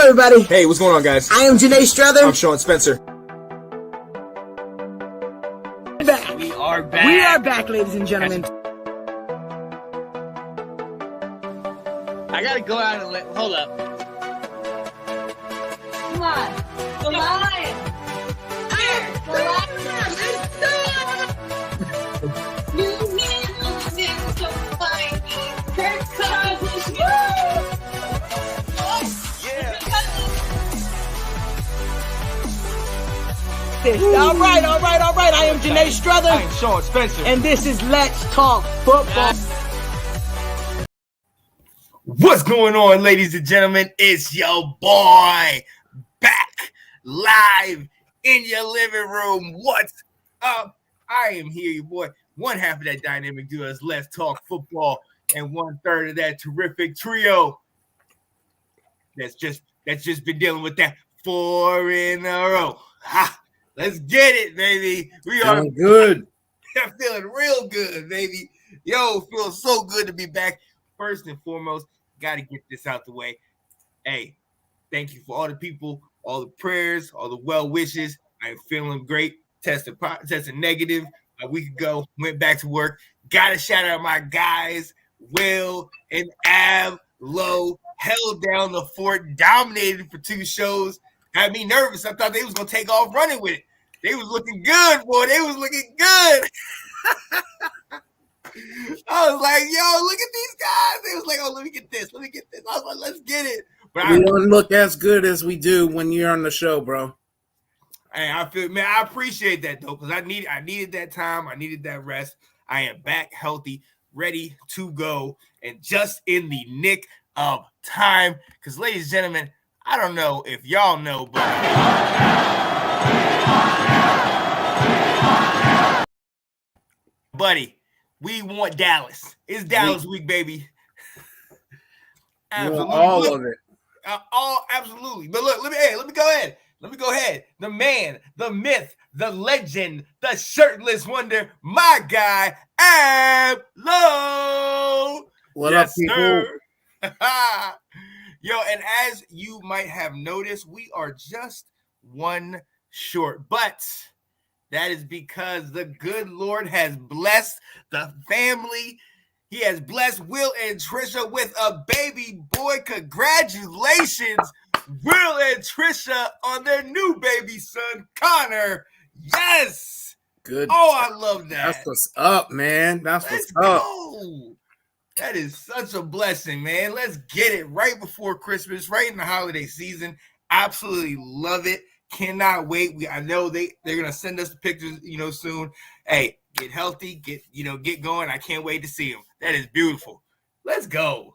everybody. Hey, what's going on, guys? I am Janae Strother. I'm Sean Spencer. Back. We are back. We are back, ladies and gentlemen. I gotta go out and hold up. Come on. The lion. Here. The lion. New man so fine. Kirk Cousins. All right. I am Janae Strother. I am Sean Spencer. And this is Let's Talk Football. What's going on, ladies and gentlemen? It's your boy back live in your living room. What's up? I am here, your boy. One half of that dynamic duo is Let's Talk Football, and 1/3 of that terrific trio that's just been dealing with that 4 in a row. Ha! Let's get it, baby. We are good. I'm feeling real good, baby. Yo, feels so good to be back. First and foremost, got to get this out the way. Hey, thank you for all the people, all the prayers, all the well wishes. I'm feeling great. Tested negative a week ago. Went back to work. Got to shout out my guys, Will and Ab Low. Held down the fort, dominated for 2 shows. Had me nervous. I thought they was gonna take off running with it. They was looking good, boy. They was looking good. I was like, yo, look at these guys. They was like, oh, let me get this. I was like, let's get it. But we don't look as good as we do when you're on the show, bro. Hey, I appreciate that though, because I needed that time. I needed that rest. I am back healthy, ready to go, and just in the nick of time. Because, ladies and gentlemen, I don't know if y'all know, but buddy, we want Dallas. It's Dallas week, baby. Absolutely. All of it. Absolutely. But look, let me go ahead. The man, the myth, the legend, the shirtless wonder, my guy, Ab Low. What up, people? Sir. Yo, and as you might have noticed, we are just 1 short, but that is because the good Lord has blessed the family. He has blessed Will and Tricia with a baby boy. Congratulations, Will and Tricia, on their new baby son, Connor. Yes. Good. Oh, I love that. That's what's up, man. Let's go. That is such a blessing, man. Let's get it right before Christmas, right in the holiday season. Absolutely love it. Cannot wait. I know they're gonna send us the pictures, soon. Hey, get healthy, get going. I can't wait to see them. That is beautiful. Let's go.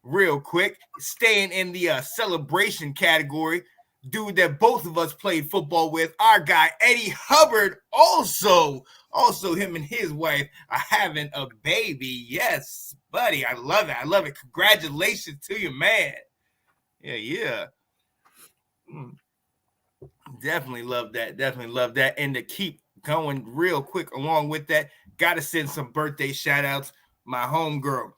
Real quick, staying in the celebration category. Dude that both of us played football with, our guy Eddie Hubbard, also him and his wife are having a baby. Yes, buddy, I love it. Congratulations to you, man. Yeah. Definitely love that. And to keep going real quick along with that, got to send some birthday shout outs. My homegirl,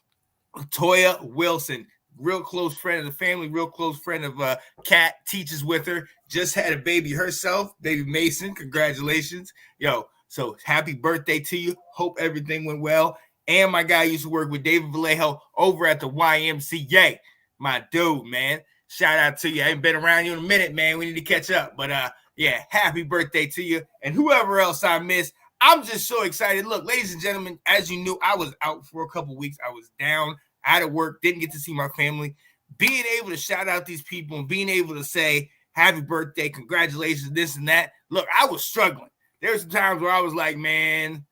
Latoya Wilson, real close friend of the family, real close friend of Kat, teaches with her, just had a baby herself, baby Mason. Congratulations. Yo, so happy birthday to you. Hope everything went well. And my guy used to work with David Vallejo over at the YMCA. My dude, man. Shout out to you. I ain't been around you in a minute, man. We need to catch up. But yeah, happy birthday to you. And whoever else I missed, I'm just so excited. Look, ladies and gentlemen, as you knew, I was out for a couple weeks. I was down, out of work, didn't get to see my family. Being able to shout out these people and being able to say, happy birthday, congratulations, this and that. Look, I was struggling. There were some times where I was like, man,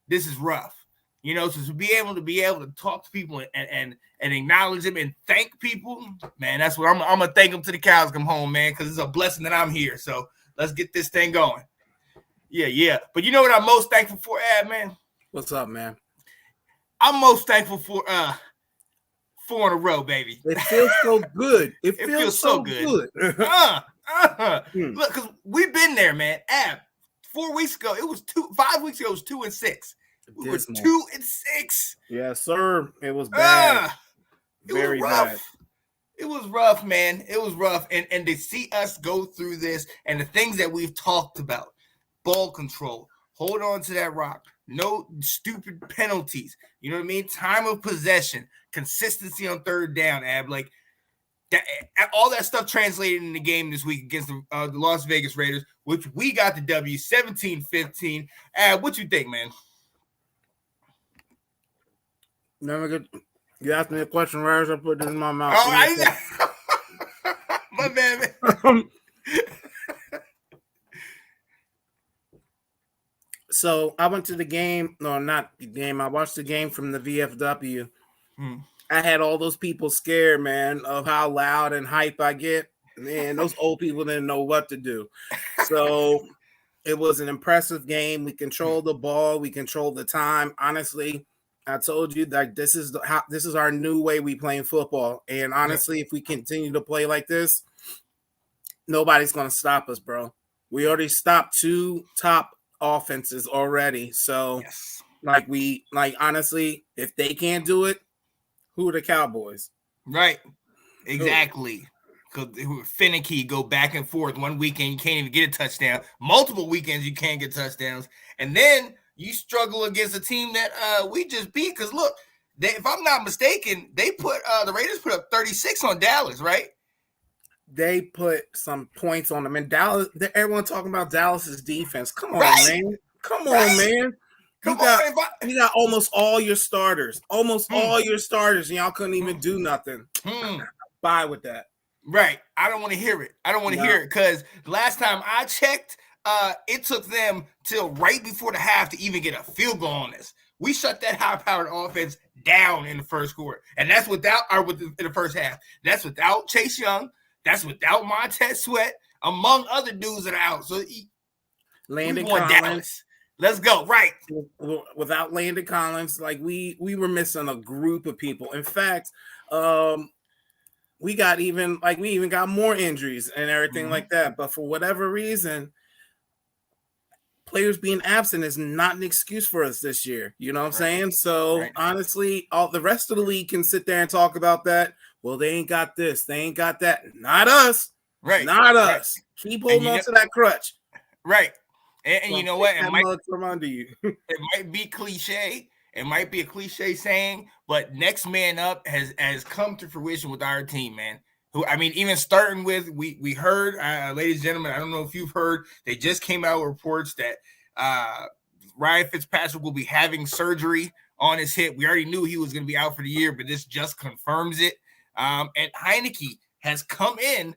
this is rough. So to be able to talk to people and acknowledge them and thank people, man, that's what I'm going to thank them till the cows come home, man, because it's a blessing that I'm here. So let's get this thing going. Yeah. But you know what I'm most thankful for, Ad, man? What's up, man? I'm most thankful for 4 in a row, baby. It feels so good. It feels so good. Look, because we've been there, man. Ab, 4 weeks ago, 5 weeks ago, it was 2-6. We were 2-6. Yes, sir. It was bad. Very bad. It was rough, man. It was rough. And to see us go through this and the things that we've talked about, ball control, hold on to that rock, no stupid penalties. You know what I mean? Time of possession, consistency on third down, Ab. Like that, all that stuff translated in the game this week against the Las Vegas Raiders, which we got the W 17-15. Ab, what you think, man? Never good. You asked me a question, right as I put this in my mouth. Oh, my bad, man. So I went to the game. No, not the game. I watched the game from the VFW. I had all those people scared, man, of how loud and hype I get. Man, those old people didn't know what to do. So it was an impressive game. We controlled the ball. We controlled the time. Honestly, I told you that this is our new way we playing football. And honestly, if we continue to play like this, nobody's going to stop us, bro. We already stopped 2 top offenses already. So honestly, if they can't do it, who are the Cowboys? Right. Exactly. Because Heinicke go back and forth. One weekend you can't even get a touchdown. Multiple weekends you can't get touchdowns. And then you struggle against a team that we just beat. Because look, if I'm not mistaken, they put the Raiders put up 36 on Dallas, right? They put some points on them. And Dallas, everyone talking about Dallas's defense. Come on, man. Come on, man. You got almost all your starters. All your starters, and y'all couldn't even do nothing. Bye with that. Right. I don't want to hear it. I don't want to hear it because last time I checked, it took them till right before the half to even get a field goal on us. We shut that high-powered offense down in the first quarter, and that's in the first half. That's without Chase Young. That's without Montez Sweat, among other dudes that are out. So Landon we won Dallas. Let's go. Right. Without Landon Collins, like we were missing a group of people. In fact, we even got more injuries and everything like that. But for whatever reason, players being absent is not an excuse for us this year. You know what I'm saying? So honestly, all the rest of the league can sit there and talk about that. Well, they ain't got this, they ain't got that. Not us. Right. Not us. Keep holding on to that crutch. Right. And you know what? It might be cliche. It might be a cliche saying, but next man up has come to fruition with our team, man. Even starting with, we heard, ladies and gentlemen, I don't know if you've heard, they just came out with reports that Ryan Fitzpatrick will be having surgery on his hip. We already knew he was going to be out for the year, but this just confirms it. And Heinicke has come in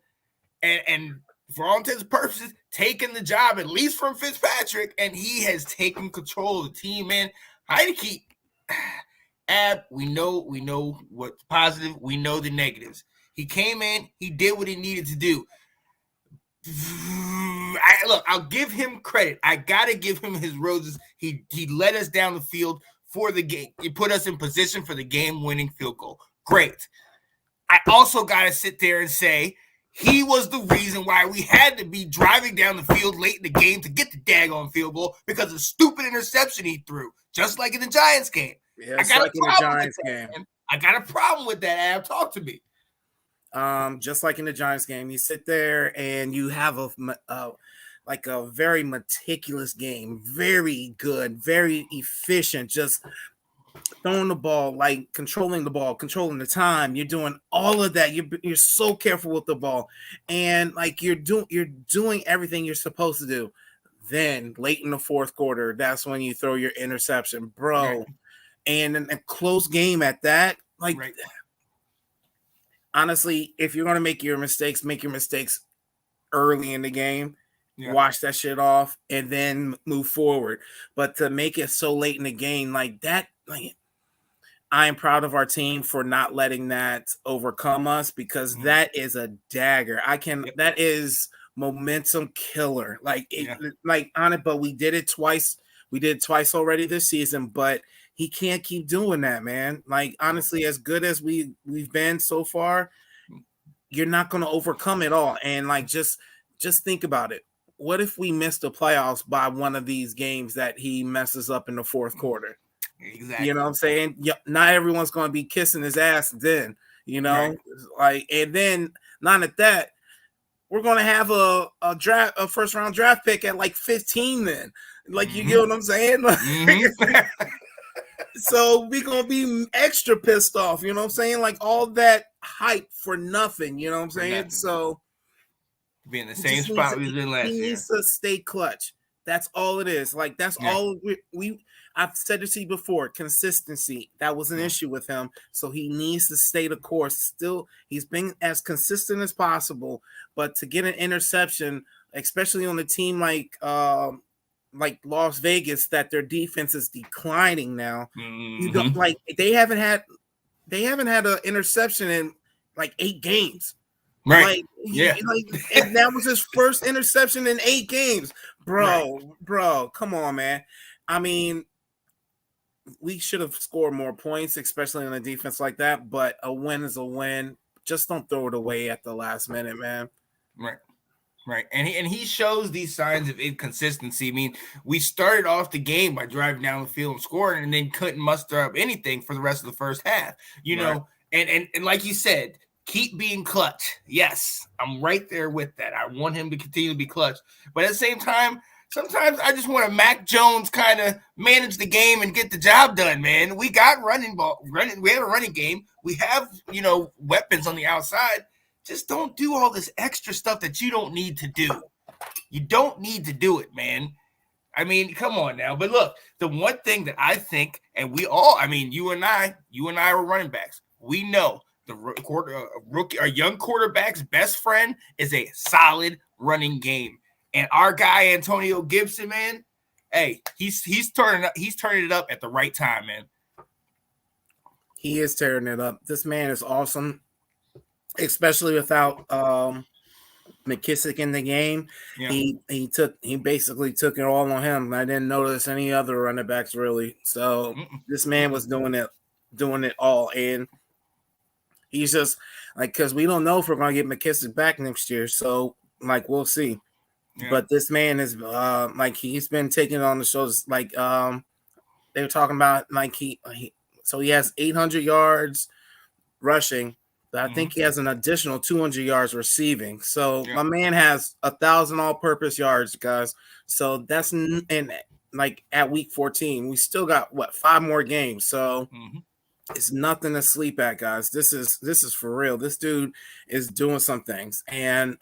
and for all intents and purposes, taken the job, at least from Fitzpatrick, and he has taken control of the team, man. Heinicke, we know what's positive. We know the negatives. He came in, he did what he needed to do. I'll give him credit. I got to give him his roses. He led us down the field for the game. He put us in position for the game-winning field goal. Great. I also got to sit there and say, he was the reason why we had to be driving down the field late in the game to get the daggone field goal because of stupid interception he threw, just like in the Giants game. Yeah, I got a problem with that, Ab. Talk to me. Just like in the Giants game, you sit there and you have a very meticulous game, very good, very efficient, just throwing the ball, like controlling the ball, controlling the time. You're doing all of that. You're so careful with the ball, and like you're doing everything you're supposed to do. Then late in the fourth quarter, that's when you throw your interception, bro. Right. And a close game at that. Like, honestly, if you're gonna make your mistakes early in the game. Yeah. Wash that shit off and then move forward. But to make it so late in the game like that, I am proud of our team for not letting that overcome us because that is a dagger. That is momentum killer. But we did it twice. We did it twice already this season, but he can't keep doing that, man. Like, honestly, as good as we've been so far, you're not going to overcome it all. And like, just think about it. What if we miss the playoffs by one of these games that he messes up in the fourth quarter? Exactly. You know what I'm saying? Yeah, not everyone's going to be kissing his ass then. you know, Right. like, and then not at that, we're gonna have a first round draft pick at like 15. Then, like, you get what I'm saying? So we gonna be extra pissed off. You know what I'm saying? Like all that hype for nothing. You know what I'm saying? Nothing. So be in the same spot we was in last year. He needs to stay clutch. That's all it is. Like that's all we. I've said it to you before. Consistency. That was an issue with him. So he needs to stay the course. Still, he's been as consistent as possible. But to get an interception, especially on a team like Las Vegas, that their defense is declining now. You don't like they haven't had an interception in like 8 games. Right. And that was his first interception in 8 games. Bro, come on, man. I mean, we should have scored more points, especially on a defense like that, but a win is a win. Just don't throw it away at the last minute, man. Right. And he shows these signs of inconsistency. I mean, we started off the game by driving down the field and scoring, and then couldn't muster up anything for the rest of the first half. You know, and like you said, keep being clutch. Yes, I'm right there with that. I want him to continue to be clutch. But at the same time, sometimes I just want to Mac Jones kind of manage the game and get the job done, man. We got we have a running game. We have, weapons on the outside. Just don't do all this extra stuff that you don't need to do. You don't need to do it, man. I mean, come on now. But look, the one thing that I think, and you and I are running backs. We know a young quarterback's best friend is a solid running game. And our guy Antonio Gibson, man, hey, he's turning it up at the right time, man. He is tearing it up. This man is awesome, especially without McKissick in the game. Yeah. He basically took it all on him. I didn't notice any other running backs really. So this man was doing it all, and he's just like, because we don't know if we're gonna get McKissick back next year. So like we'll see. Yeah. But this man is he's been taking on the shoulders. Like they were talking about, like he has 800 yards rushing. But I think he has an additional 200 yards receiving. So my man has 1,000 all-purpose yards, guys. So that's like at week 14. We still got 5 more games. So it's nothing to sleep at, guys. This is for real. This dude is doing some things, and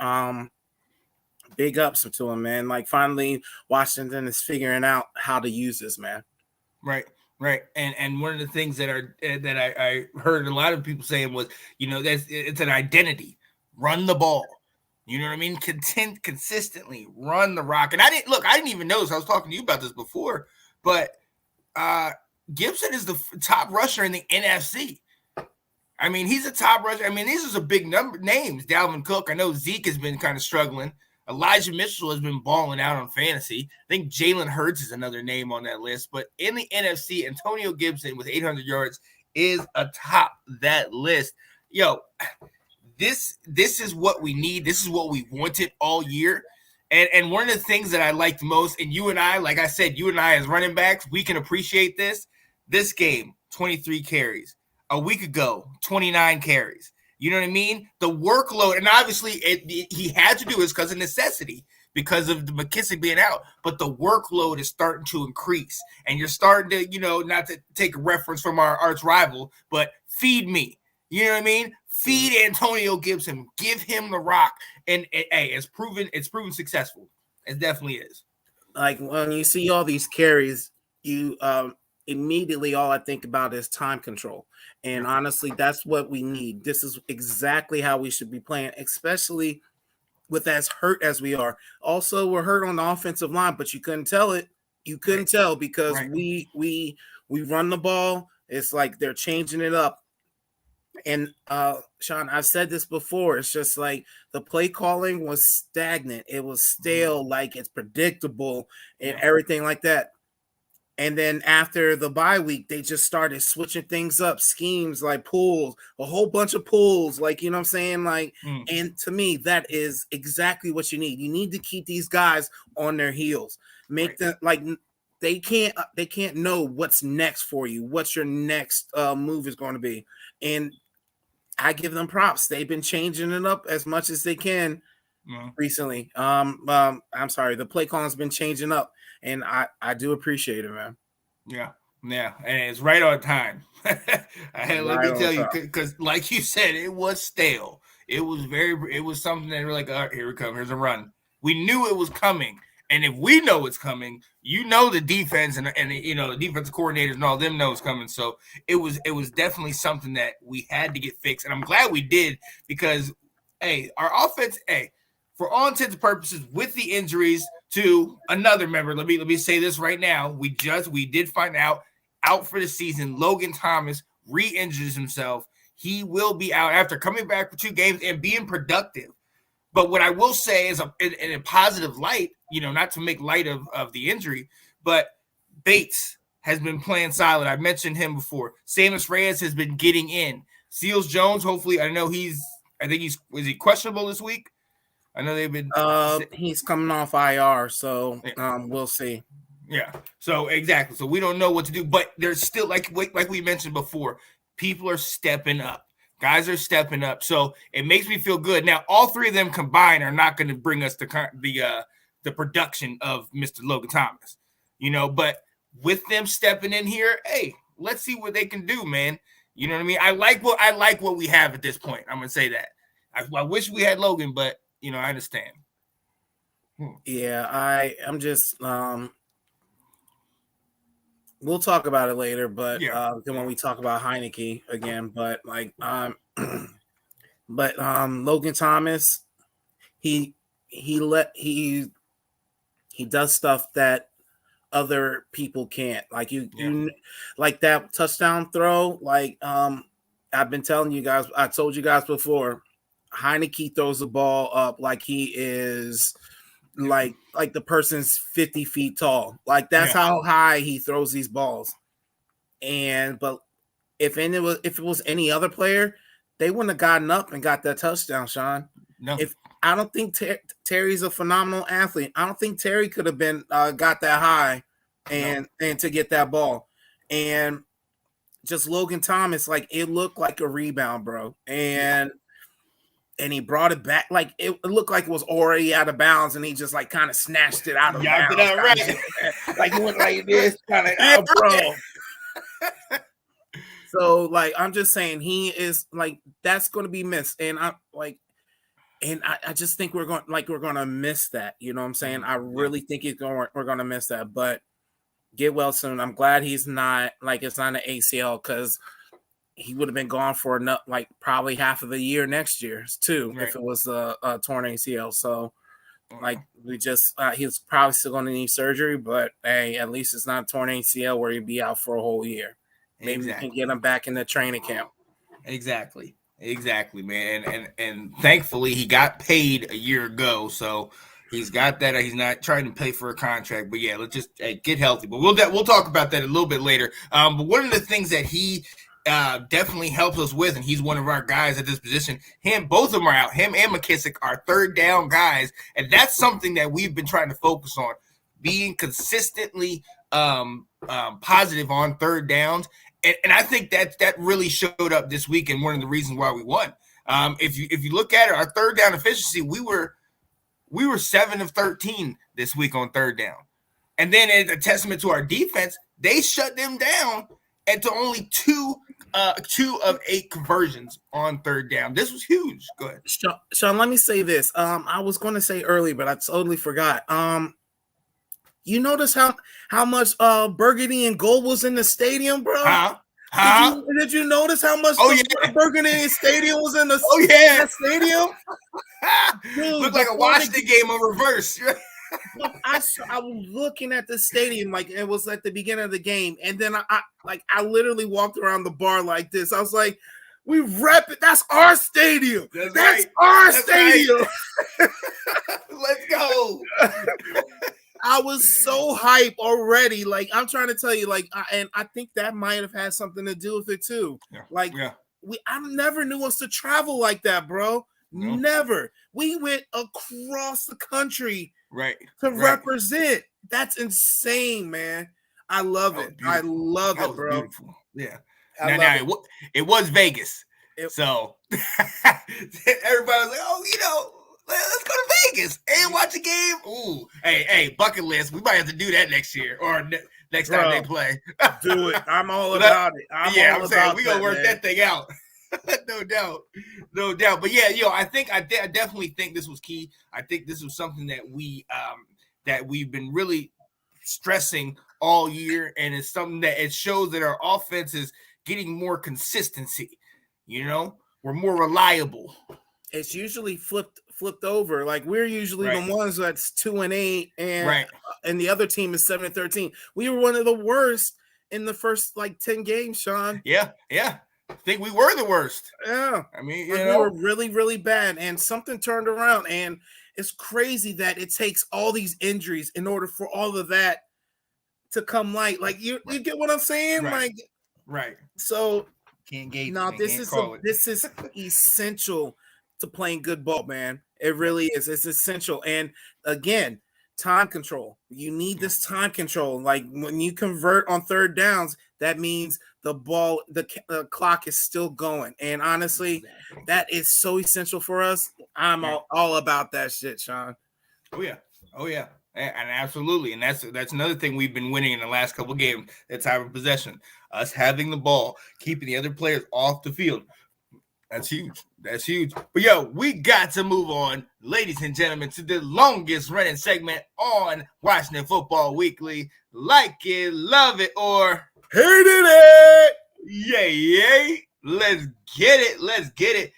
big ups to him, man. Like finally, Washington is figuring out how to use this, man. Right. And one of the things that I heard a lot of people saying was, it's an identity. Run the ball. You know what I mean? Consistently run the rock. And I didn't even notice. I was talking to you about this before, but Gibson is the top rusher in the NFC. I mean, he's a top rusher. I mean, these are some big names. Dalvin Cook. I know Zeke has been kind of struggling. Elijah Mitchell has been balling out on fantasy. I think Jalen Hurts is another name on that list. But in the NFC, Antonio Gibson with 800 yards is atop that list. Yo, this is what we need. This is what we wanted all year. And one of the things that I liked most, and you and I, like I said, you and I as running backs, we can appreciate this. This game, 23 carries. A week ago, 29 carries. You know what I mean? The workload, and obviously he had to do this because of necessity, because of the McKissick being out. But the workload is starting to increase, and you're starting to, not to take a reference from our arch rival, but feed me. You know what I mean? Feed Antonio Gibson, give him the rock, and hey, it's proven successful. It definitely is. Like when you see all these carries, you immediately all I think about is time control. And honestly, that's what we need. This is exactly how we should be playing, especially with as hurt as we are. Also, we're hurt on the offensive line, but you couldn't tell it. You couldn't tell because we run the ball. It's like they're changing it up. And Sean, I've said this before. It's just like the play calling was stagnant. It was stale, like it's predictable and everything like that. And then after the bye week, they just started switching things up, schemes like pulls, a whole bunch of pulls, like, you know what I'm saying? Like, and to me, that is exactly what you need. You need to keep these guys on their heels. Make them like they can't know what's next for you, what your next move is going to be. And I give them props. They've been changing it up as much as they can recently. I'm sorry, the play calling's been changing up, and I do appreciate it, man. Yeah, and it's right on time. Let me tell you, because like you said, it was stale. It was something that we're like, all right, here we come. Here's a run. We knew it was coming, and if we know it's coming, the defense and the defensive coordinators and all them know it's coming. So it was definitely something that we had to get fixed, and I'm glad we did because, hey, our offense, for all intents and purposes, with the injuries to another member, let me say this right now. We did find out for the season. Logan Thomas re-injures himself. He will be out after coming back for 2 games and being productive. But what I will say is in a positive light, not to make light of the injury, but Bates has been playing solid. I mentioned him before. Samus Reyes has been getting in. Seals Jones, hopefully, I think is he questionable this week? I know they've been. He's coming off IR, so we'll see. Yeah. So exactly. So we don't know what to do, but there's still like we mentioned before, people are stepping up. Guys are stepping up. So it makes me feel good. Now, all 3 of them combined are not going to bring us the production of Mr. Logan Thomas, but with them stepping in here, hey, let's see what they can do, man. You know what I mean? I like what we have at this point. I'm going to say that. I wish we had Logan, but I understand. Yeah, I'm just we'll talk about it later, but when we talk about Heinicke again, but Logan Thomas, he does stuff that other people can't. Like you like that touchdown throw. Like I've been telling you guys, I told you guys before, Heinicke throws the ball up like he is like the person's 50 feet tall. Like that's how high he throws these balls. But if it was any other player, they wouldn't have gotten up and got that touchdown, Sean. No. If I don't think Terry's a phenomenal athlete. I don't think Terry could have been got that high and to get that ball. And just Logan Thomas, like it looked like a rebound, bro. And he brought it back. Like it looked like it was already out of bounds, and he just like kind of snatched it out of bounds. It out right. Like he went like this, kind of out, bro. So like I'm just saying he is like that's going to be missed, and I just think we're going to miss that. You know what I'm saying? I really think we're going to miss that. But get well soon. I'm glad he's not like it's not an ACL because he would have been gone for like probably half of the year next year too if it was a torn ACL. So like he's probably still going to need surgery, but hey, at least it's not a torn ACL where he'd be out for a whole year. Maybe we can get him back in the training camp. Exactly, man. And thankfully he got paid a year ago, so he's got that. He's not trying to pay for a contract, but yeah, let's just get healthy. But we'll talk about that a little bit later. But one of the things that he definitely helps us with, and he's one of our guys at this position. Both of them are out. Him and McKissick are 3rd down guys, and that's something that we've been trying to focus on, being consistently positive on 3rd downs. And I think that really showed up this week, and one of the reasons why we won. If you look at it, our 3rd down efficiency, we were 7 of 13 this week on 3rd down, and then as a testament to our defense, they shut them down and to only 2 of 8 conversions on 3rd down. This was huge. Go ahead, Sean. Let me say this. I was going to say earlier, but I totally forgot. You notice how much burgundy and gold was in the stadium, bro? Did you notice how much burgundy and stadium was in the stadium? Dude, looked like a Washington game in reverse. I was looking at the stadium like it was at the beginning of the game, and then I literally walked around the bar like this. I was like, "We rep it. That's our stadium. That's our stadium. Right. Let's go." I was so hype already. Like I'm trying to tell you, like, and I think that might have had something to do with it too. I never knew us to travel like that, bro. No. Never. We went across the country. To represent. That's insane, man. I love it. I love it, bro. Beautiful. Yeah. Now it was Vegas. So everybody was like, "Oh, let's go to Vegas and watch a game." Ooh, hey, bucket list. We might have to do that next year or next time they play. Do it. I'm all about it. I'm saying we gonna work that thing out. No doubt. But yeah, I definitely think this was key. I think this was something that we've been really stressing all year, and it's something that it shows that our offense is getting more consistency. We're more reliable. It's usually flipped over. Like we're usually the ones that's 2-8, and the other team is 7-13. We were one of the worst in the first 10 games, Sean. Yeah. I think we were the worst. Yeah. I mean, we were really, really bad, and something turned around. And it's crazy that it takes all these injuries in order for all of that to come light. Like you get what I'm saying? Right. So can't gauge. No, this is essential to playing good ball, man. It really is. It's essential. And again, time control. You need this time control. Like when you convert on third downs, that means the ball, the clock is still going. And honestly, that is so essential for us. I'm all about that shit, Sean. Oh yeah. And absolutely. And that's another thing we've been winning in the last couple of games. That time of possession, us having the ball, keeping the other players off the field. That's huge. But we got to move on, ladies and gentlemen, to the longest running segment on Washington Football Weekly. Like it, love it, or hated it. Yay. Let's get it.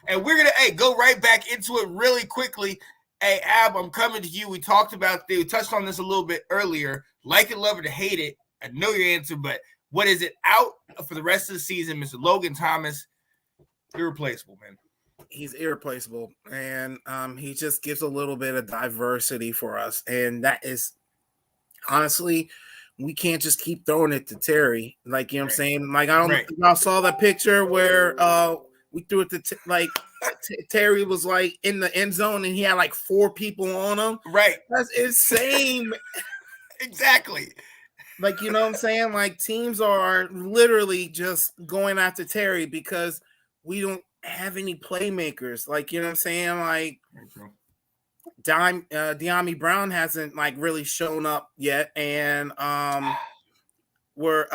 And we're going to go right back into it really quickly. Hey, Ab, I'm coming to you. We touched on this a little bit earlier. Like it, love it, or hate it. I know your answer, but what is it out for the rest of the season, Mr. Logan Thomas? Irreplaceable, man. He's irreplaceable, and he just gives a little bit of diversity for us, and that is honestly, we can't just keep throwing it to Terry. Like, you know what I'm saying? Like, I don't think y'all saw that picture where we threw it to Terry was in the end zone, and he had 4 people on him. Right. That's insane. Exactly. Like, you know what I'm saying? Like, teams are literally just going after Terry because we don't have any playmakers. Like, you know what I'm saying? Like, De'Ami Brown hasn't really shown up yet, and was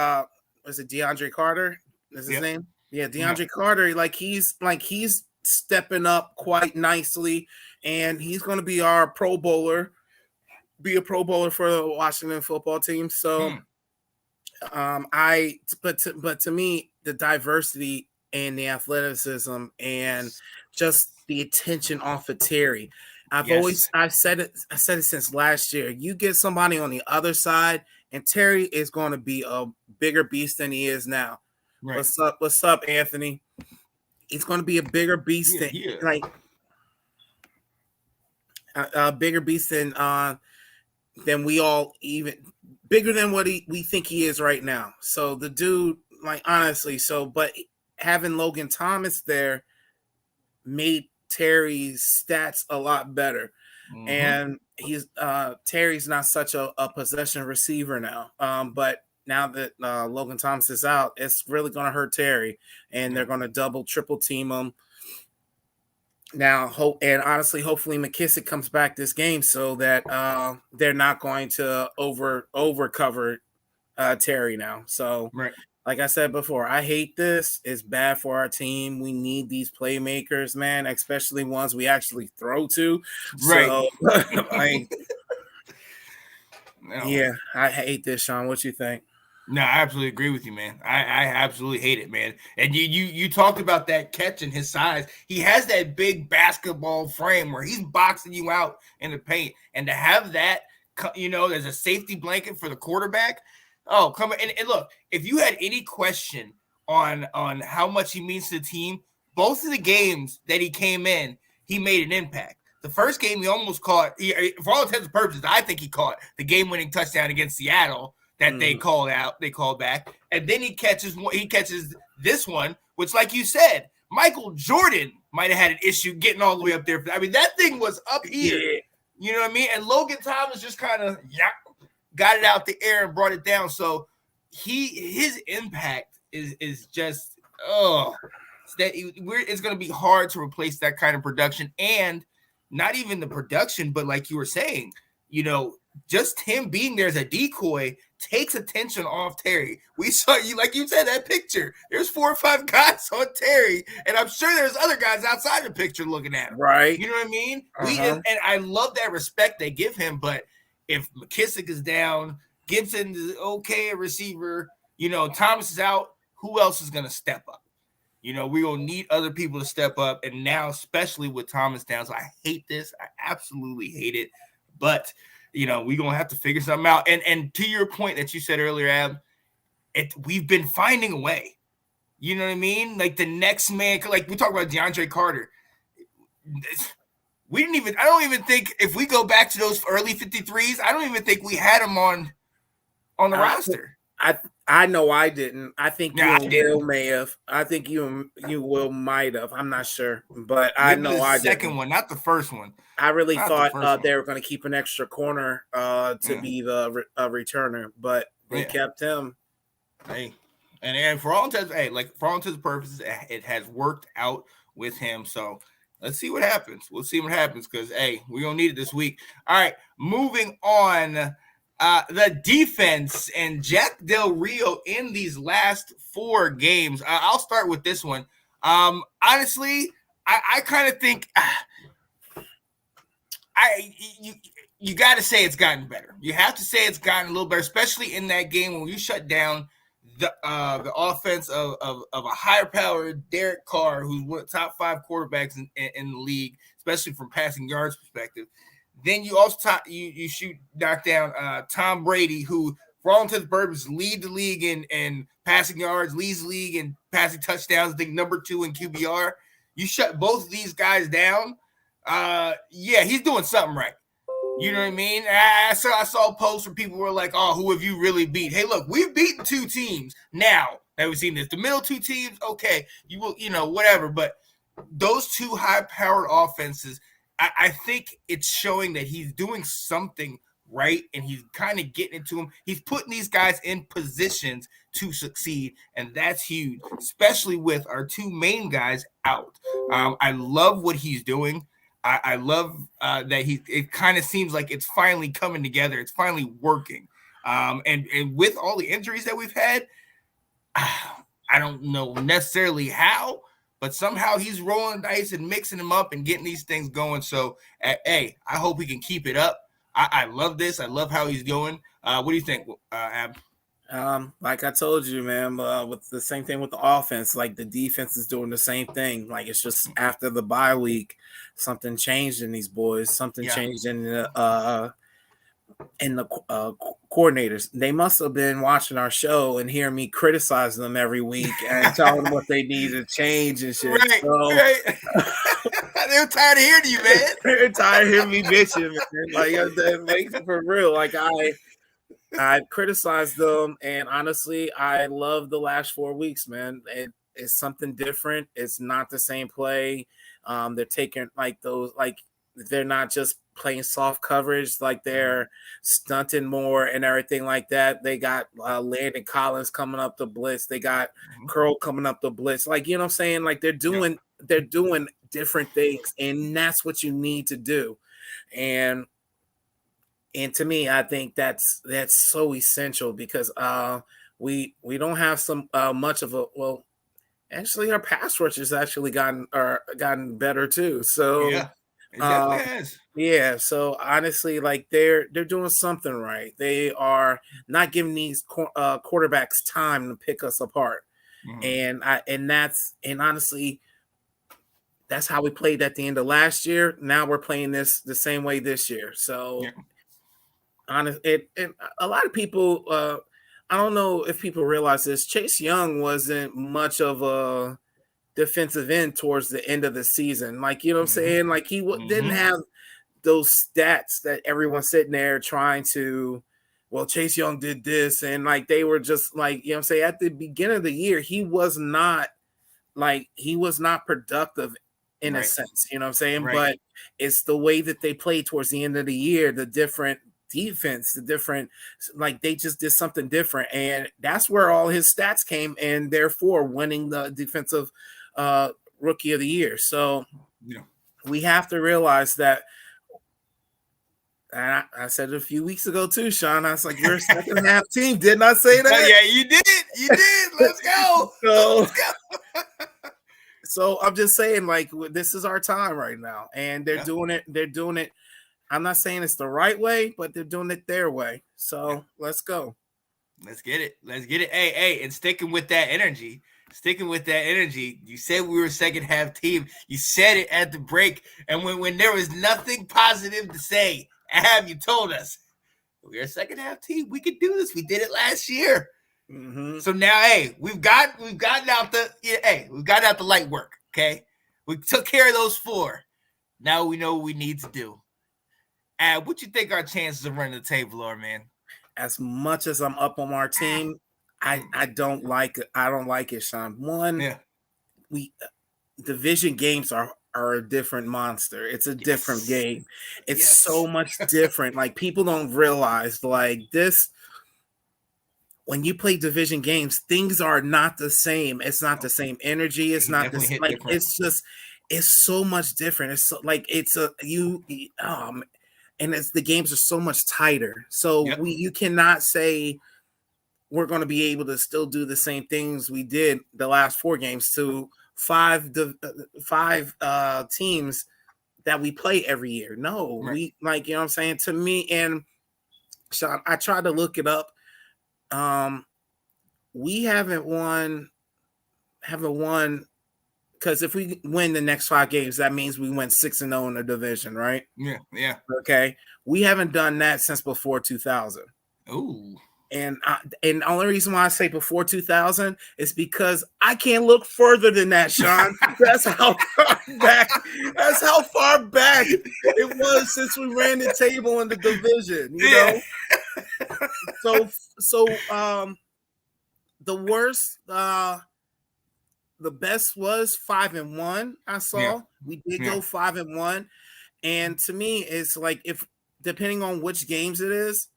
it DeAndre Carter? Is his name? Yeah, DeAndre Carter. He's stepping up quite nicely, and he's going to be our Pro Bowler. Be a Pro Bowler for the Washington football team. So, but to me, the diversity and the athleticism and just the attention off of Terry. I've said it since last year. You get somebody on the other side, and Terry is going to be a bigger beast than he is now. Right. What's up, Anthony? He's going to be a bigger beast a bigger beast than we all, even bigger than what we think he is right now. So the dude, honestly, but having Logan Thomas there made Terry's stats a lot better. Mm-hmm. And he's Terry's not such a possession receiver now. But now that Logan Thomas is out, it's really going to hurt Terry, and they're going to double, triple team him. Now, hopefully McKissick comes back this game so that they're not going to over cover Terry now. So, like I said before, I hate this. It's bad for our team. We need these playmakers, man, especially ones we actually throw to. Right. So, yeah, I hate this, Sean. What you think? No, I absolutely agree with you, man. I absolutely hate it, man. And you talked about that catch and his size. He has that big basketball frame where he's boxing you out in the paint. And to have that, there's a safety blanket for the quarterback. Oh, come on. And look, if you had any question on how much he means to the team, both of the games that he came in, he made an impact. The first game he almost caught, for all intents and purposes, I think he caught the game-winning touchdown against Seattle that they called back. And then he catches this one, which, like you said, Michael Jordan might have had an issue getting all the way up there. I mean, that thing was up here. Yeah. You know what I mean? And Logan Thomas just kind of got it out the air and brought it down. So his impact is just It's going to be hard to replace that kind of production, and not even the production, but like you were saying, just him being there as a decoy takes attention off Terry. We saw you, like you said, that picture. There's 4 or 5 guys on Terry, and I'm sure there's other guys outside the picture looking at him. Right. You know what I mean? And I love that respect they give him, but if McKissick is down, Gibson is okay a receiver, Thomas is out, who else is going to step up? We're going to need other people to step up, and now especially with Thomas down. So I hate this. I absolutely hate it. But, we're going to have to figure something out. And to your point that you said earlier, Ab, we've been finding a way. You know what I mean? Like the next man, like we talk about DeAndre Carter. I don't even think if we go back to those early 53s, I don't even think we had him on the roster. I know I didn't. I think you and Will may have. I think you Will might have. I'm not sure, but I know I didn't. The second one, not the first one. I really thought they were going to keep an extra corner to be the returner, but they kept him. Hey, and for all intents and purposes, it has worked out with him. So let's see what happens. We'll see what happens because we're gonna need it this week. All right, moving on. The defense and Jack Del Rio in these last 4 games. I'll start with this one. Honestly, I kind of think you got to say it's gotten better. You have to say it's gotten a little better, especially in that game when you shut down the offense of a higher powered Derek Carr, who's one of the top 5 quarterbacks in the league, especially from passing yards perspective. Then you also knock down Tom Brady, who, for all intents and purposes, lead the league in passing yards, leads the league in passing touchdowns. I think number 2 in QBR. You shut both of these guys down. He's doing something right. You know what I mean? I saw posts where people were like, "Oh, who have you really beat?" Hey, look, we've beaten 2 teams now that we've seen this. The middle 2 teams, okay, you will, whatever. But those 2 high-powered offenses. I think it's showing that he's doing something right, and he's kind of getting into them. He's putting these guys in positions to succeed, and that's huge, especially with our 2 main guys out. I love what he's doing. I love that it kind of seems like it's finally coming together. It's finally working. And with all the injuries that we've had, I don't know necessarily how, but somehow he's rolling dice and mixing them up and getting these things going. So, I hope he can keep it up. I love this. I love how he's going. What do you think, Ab? Like I told you, man, with the same thing with the offense, like the defense is doing the same thing. Like it's just after the bye week, something changed in these boys. Something changed in the coordinators. They must have been watching our show and hearing me criticize them every week and telling them what they need to change and shit. Right. They're tired of hearing you, man. They're tired of hearing me bitching, man. Like for real. Like I criticized them, and honestly, I love the last 4 weeks, man. It's something different. It's not the same play. They're taking they're not just playing soft coverage, like they're stunting more and everything like that. They got Landon Collins coming up the blitz. They got Curl coming up the blitz. Like, you know what I'm saying? Like they're doing different things, and that's what you need to do. And to me, I think that's so essential because we don't have some much of a actually our pass rush has actually gotten better too. So yeah, it definitely has. Yeah, so honestly, like they're doing something right. They are not giving these quarterbacks time to pick us apart, and honestly, that's how we played at the end of last year. Now we're playing this the same way this year. So, honestly, a lot of people, I don't know if people realize this. Chase Young wasn't much of a defensive end towards the end of the season. Like, you know what I'm saying? Like he didn't have those stats that everyone's sitting there trying to, Chase Young did this. And like, they were just like, you know what I'm saying? At the beginning of the year, he was not productive in a sense, you know what I'm saying? Right. But it's the way that they played towards the end of the year, the different defense, they just did something different. And that's where all his stats came, and therefore winning the defensive Rookie of the Year. So Yeah. we have to realize that. And I said it a few weeks ago too, Sean. I was like, "You're a second half team." Didn't I say that? Yeah, you did. You did. Let's go. Let's go. So I'm just saying, like, this is our time right now, and they're doing it. They're doing it. I'm not saying it's the right way, but they're doing it their way. So let's go. Let's get it. Let's get it. Hey, and sticking with that energy. You said we were a second half team. You said it at the break, and when there was nothing positive to say, you told us we're a second half team. We could do this. We did it last year. Mm-hmm. So now, we've gotten out the light work. Okay, we took care of those 4. Now we know what we need to do. What you think our chances of running the table are, man? As much as I'm up on our team, I don't like it. I don't like it, Sean. We division games are a different monster. It's a different game. It's so much different. Like, people don't realize, like, this. When you play division games, things are not the same. It's not the same energy. It's not the same. Like, it's so much different. It's so, like, and the games are so much tighter. So you cannot say we're going to be able to still do the same things we did the last 4 games to 5 teams that we play every year. No, we, like, you know what I'm saying? To me, and Sean, I tried to look it up. We haven't won because if we win the next 5 games, that means we went 6-0 in the division, right? Yeah. Okay. We haven't done that since before 2000. Ooh. And the only reason why I say before 2000 is because I can't look further than that, Sean. That's how far back. That's how far back it was since we ran the table in the division. You know. So the worst, the best was 5-1. I saw we did go 5-1, and to me, it's like, if depending on which games it is.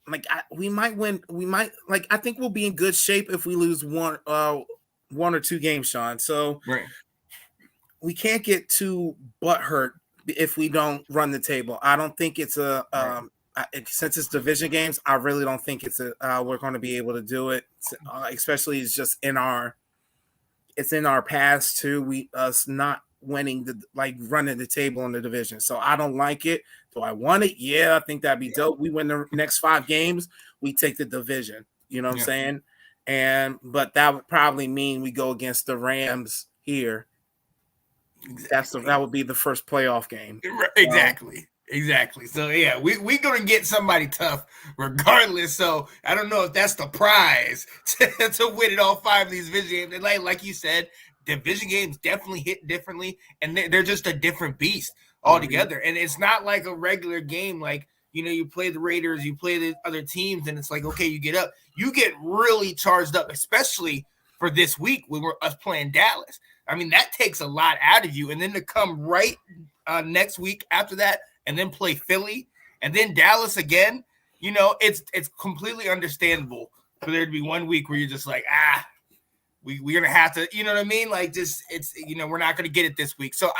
Like, we might win. We might, like, I think we'll be in good shape if we lose 1 or 2 games, Sean. So we can't get too butthurt if we don't run the table. I don't think it's since it's division games, I really don't think we're going to be able to do it. Especially it's just in our past too. Us not winning running the table in the division. So I don't like it. Do I want it? Yeah, I think that'd be dope. We win the next 5 games, we take the division. You know what I'm saying? But that would probably mean we go against the Rams here. Exactly. That would be the first playoff game. Exactly. So we gonna get somebody tough regardless. So I don't know if that's the prize to win it all 5 of these division games. And like you said, division games definitely hit differently, and they're just a different beast altogether. And it's not like a regular game. Like, you play the Raiders, you play the other teams, and it's like, okay, you get up, you get really charged up, especially for this week when we're us playing Dallas. I mean, that takes a lot out of you, and then to come right next week after that, and then play Philly, and then Dallas again. It's completely understandable for there to be 1 week where you're just like, we're gonna have to, you know what I mean? Like, just we're not gonna get it this week. So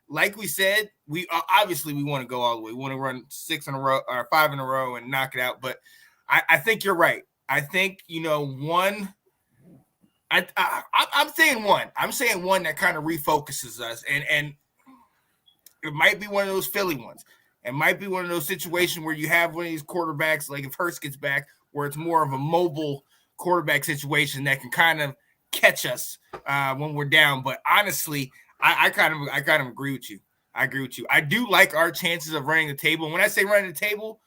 like we said, we obviously we want to go all the way. We want to run 6 in a row or 5 in a row and knock it out. But I think you're right. I think 1. I'm saying 1. I'm saying 1 that kind of refocuses us, and it might be one of those Philly ones. It might be one of those situations where you have one of these quarterbacks, like if Hurst gets back, where it's more of a mobile quarterback situation that can kind of catch us when we're down. But honestly, I kind of agree with you. I agree with you. I do like our chances of running the table. And when I say running the table,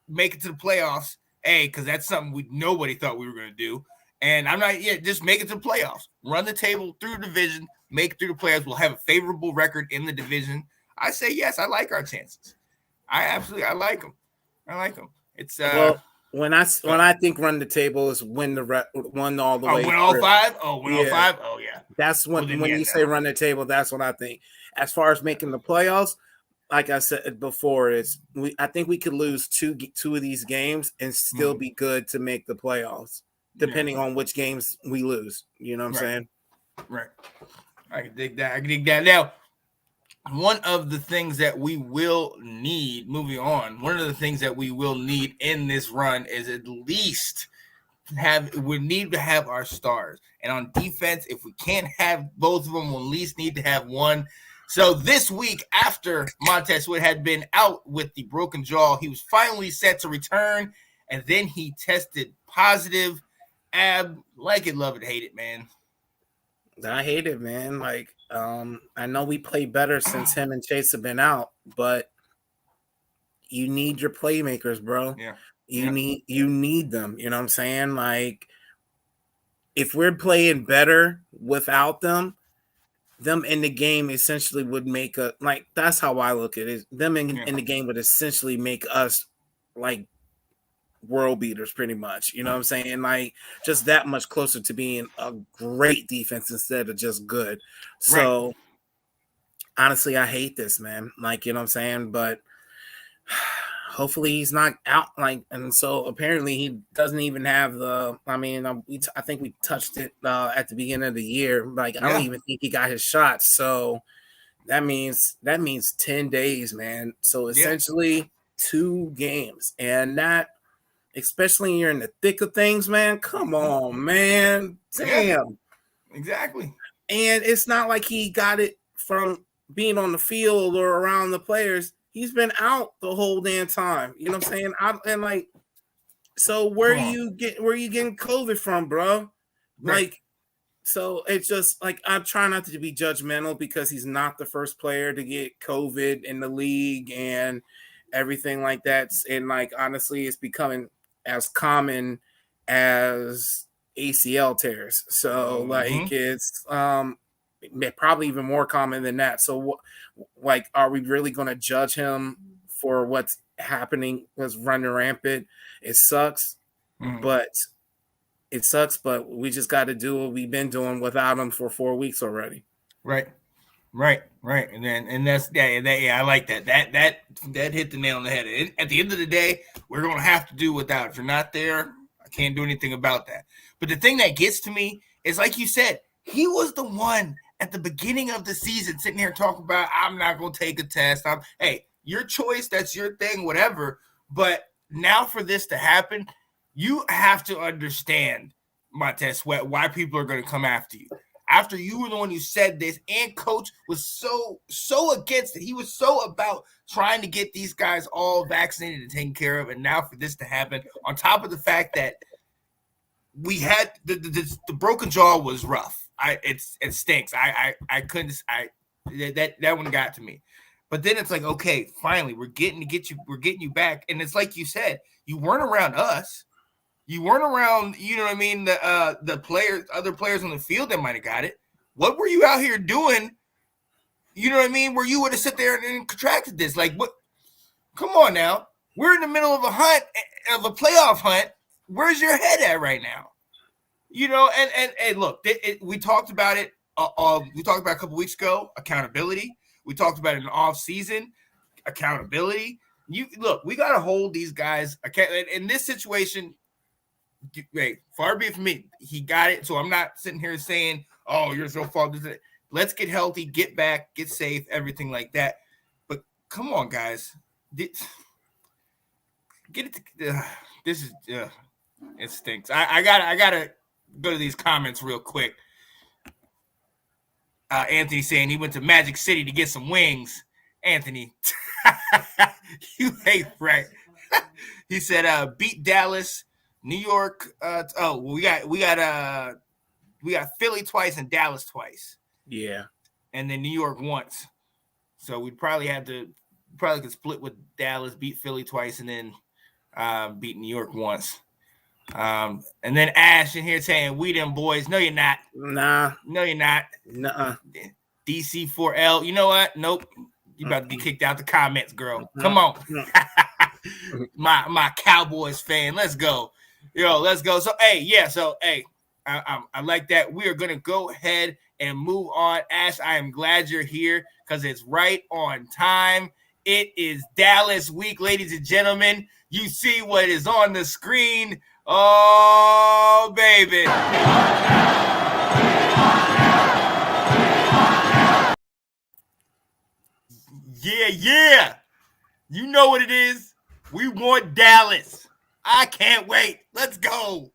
make it to the playoffs, because that's something nobody thought we were going to do. And I'm not just make it to the playoffs. Run the table through the division, make it through the playoffs. We'll have a favorable record in the division. I say yes. I like our chances. I like them. It's when I think run the table is win all the way. Win all 5. All 5. Oh yeah. That's when you say run the table. That's what I think. As far as making the playoffs, like I said before, I think we could lose two of these games and still be good to make the playoffs, depending on which games we lose. You know what I'm saying? Right. I can dig that. Now, one of the things that we will need, moving on, one of the things that we will need in this run is at least we need to have our stars. And on defense, if we can't have both of them, we'll at least need to have one. So this week, after Montez Sweat had been out with the broken jaw, he was finally set to return, and then he tested positive. Like it, love it, hate it, man. I hate it, man. Like, I know we play better since him and Chase have been out, but you need your playmakers, bro. Yeah. You need them. You know what I'm saying? Like, if we're playing better without them in the game essentially would make that's how I look at it. Them in the game would essentially make us like world beaters pretty much. You know what I'm saying? Like, just that much closer to being a great defense instead of just good. So honestly, I hate this, man. Like, you know what I'm saying? But hopefully he's not out. Like, and so apparently he doesn't even have I think we touched it at the beginning of the year. Like, I don't even think he got his shot. So that means 10 days, man. So essentially 2 games, and that, especially when you're in the thick of things, man. Come on, man. Damn. Exactly. And it's not like he got it from being on the field or around the players. He's been out the whole damn time. You know what I'm saying? So where are you getting COVID from, bro? Right. Like, so it's just like, I'm trying not to be judgmental because he's not the first player to get COVID in the league and everything like that. And like, honestly, it's becoming as common as ACL tears. So like, it's probably even more common than that. So like, are we really going to judge him for what's happening, what's running rampant? It sucks, but we just got to do what we've been doing without him for 4 weeks already. Right. And that's I like that. That hit the nail on the head. And at the end of the day, we're going to have to do without. If you're not there, I can't do anything about that. But the thing that gets to me is, like you said, he was the one at the beginning of the season sitting here talking about, I'm not going to take a test. Hey, your choice, that's your thing, whatever. But now for this to happen, you have to understand, Montez Sweat, why people are going to come after you. After you were the one who said this, and coach was so against it. He was so about trying to get these guys all vaccinated and taken care of. And now for this to happen, on top of the fact that we had the broken jaw was rough. It stinks. I couldn't. That one got to me. But then it's like, okay, finally, we're getting you back. And it's like you said, you weren't around us. You weren't around, you know what I mean, the other players on the field that might have got it. What were you out here doing? You know what I mean? Where you would have sit there and contracted this. Like, what? Come on now. We're in the middle of a playoff hunt. Where's your head at right now? You know, and look, we talked about it. We talked about a couple weeks ago, accountability. We talked about it in the off season, accountability. Look, we got to hold these guys accountable. In this situation, wait, far be it from me. He got it. So I'm not sitting here saying, oh, you're so far. Let's get healthy, get back, get safe, everything like that. But come on, guys. Get it. This is it stinks. I gotta go to these comments real quick. Anthony saying he went to Magic City to get some wings. Anthony, you hate right. He said beat Dallas, New York. We got Philly twice and Dallas twice. Yeah, and then New York once. So we'd probably could split with Dallas, beat Philly twice, and then beat New York once. And then Ash in here saying, we them boys. No, you're not. Nah. No, you're not. Nuh-uh. DC4L. You know what? Nope. You about to get kicked out the comments, girl. Come on. my Cowboys fan. Let's go. Yo, let's go. So, hey, I like that. We are going to go ahead and move on. Ash, I am glad you're here because it's right on time. It is Dallas week, ladies and gentlemen. You see what is on the screen. Oh, baby. Yeah. You know what it is. We want Dallas. I can't wait. Let's go.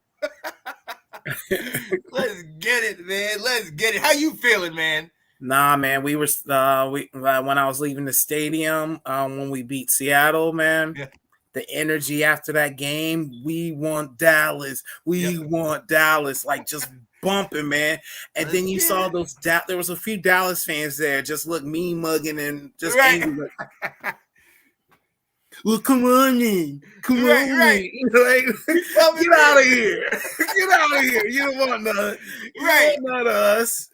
Let's get it, man. Let's get it. How you feeling, man? Nah, man. We were when I was leaving the stadium when we beat Seattle, man. Yeah. The energy after that game, we want Dallas. We want Dallas. Like just bumping, man. And then you saw those. There was a few Dallas fans there, just look mean mugging and just angry. Well, come on in. Come on in. Like, get out of here. Get out of here. You don't want none. Right. Not us.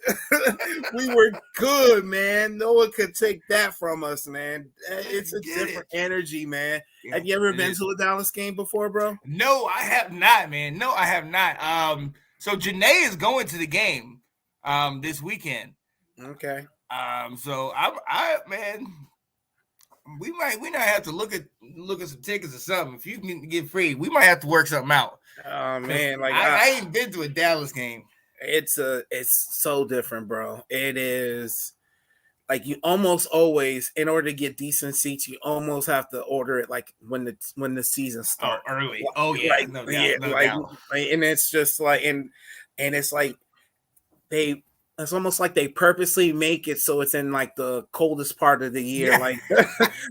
We were good, man. No one could take that from us, man. It's a different energy, man. Yeah, have you ever been to a Dallas game before, bro? No, I have not, man. No, I have not. So Janae is going to the game this weekend. Okay. So I man. We might have to look at some tickets or something. If you can get free, we might have to work something out. Oh man, like I ain't been to a Dallas game. It's so different, bro. It is like you almost always, in order to get decent seats, you almost have to order it like when the season starts early. Oh yeah, like, no doubt, no doubt. And it's just like and it's like it's almost like they purposely make it so it's in like the coldest part of the year, like you know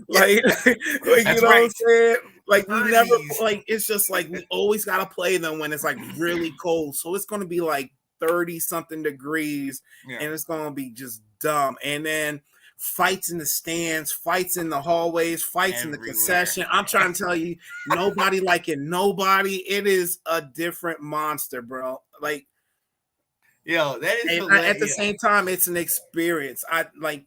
what I'm saying? Like we never, like it's just like we always gotta play them when it's like really cold. So it's gonna be like 30-something degrees, and it's gonna be just dumb. And then fights in the stands, fights in the hallways, fights in the concession. I'm trying to tell you, nobody like it. Nobody. It is a different monster, bro. Like. Yo, that is at the same time, it's an experience. I like,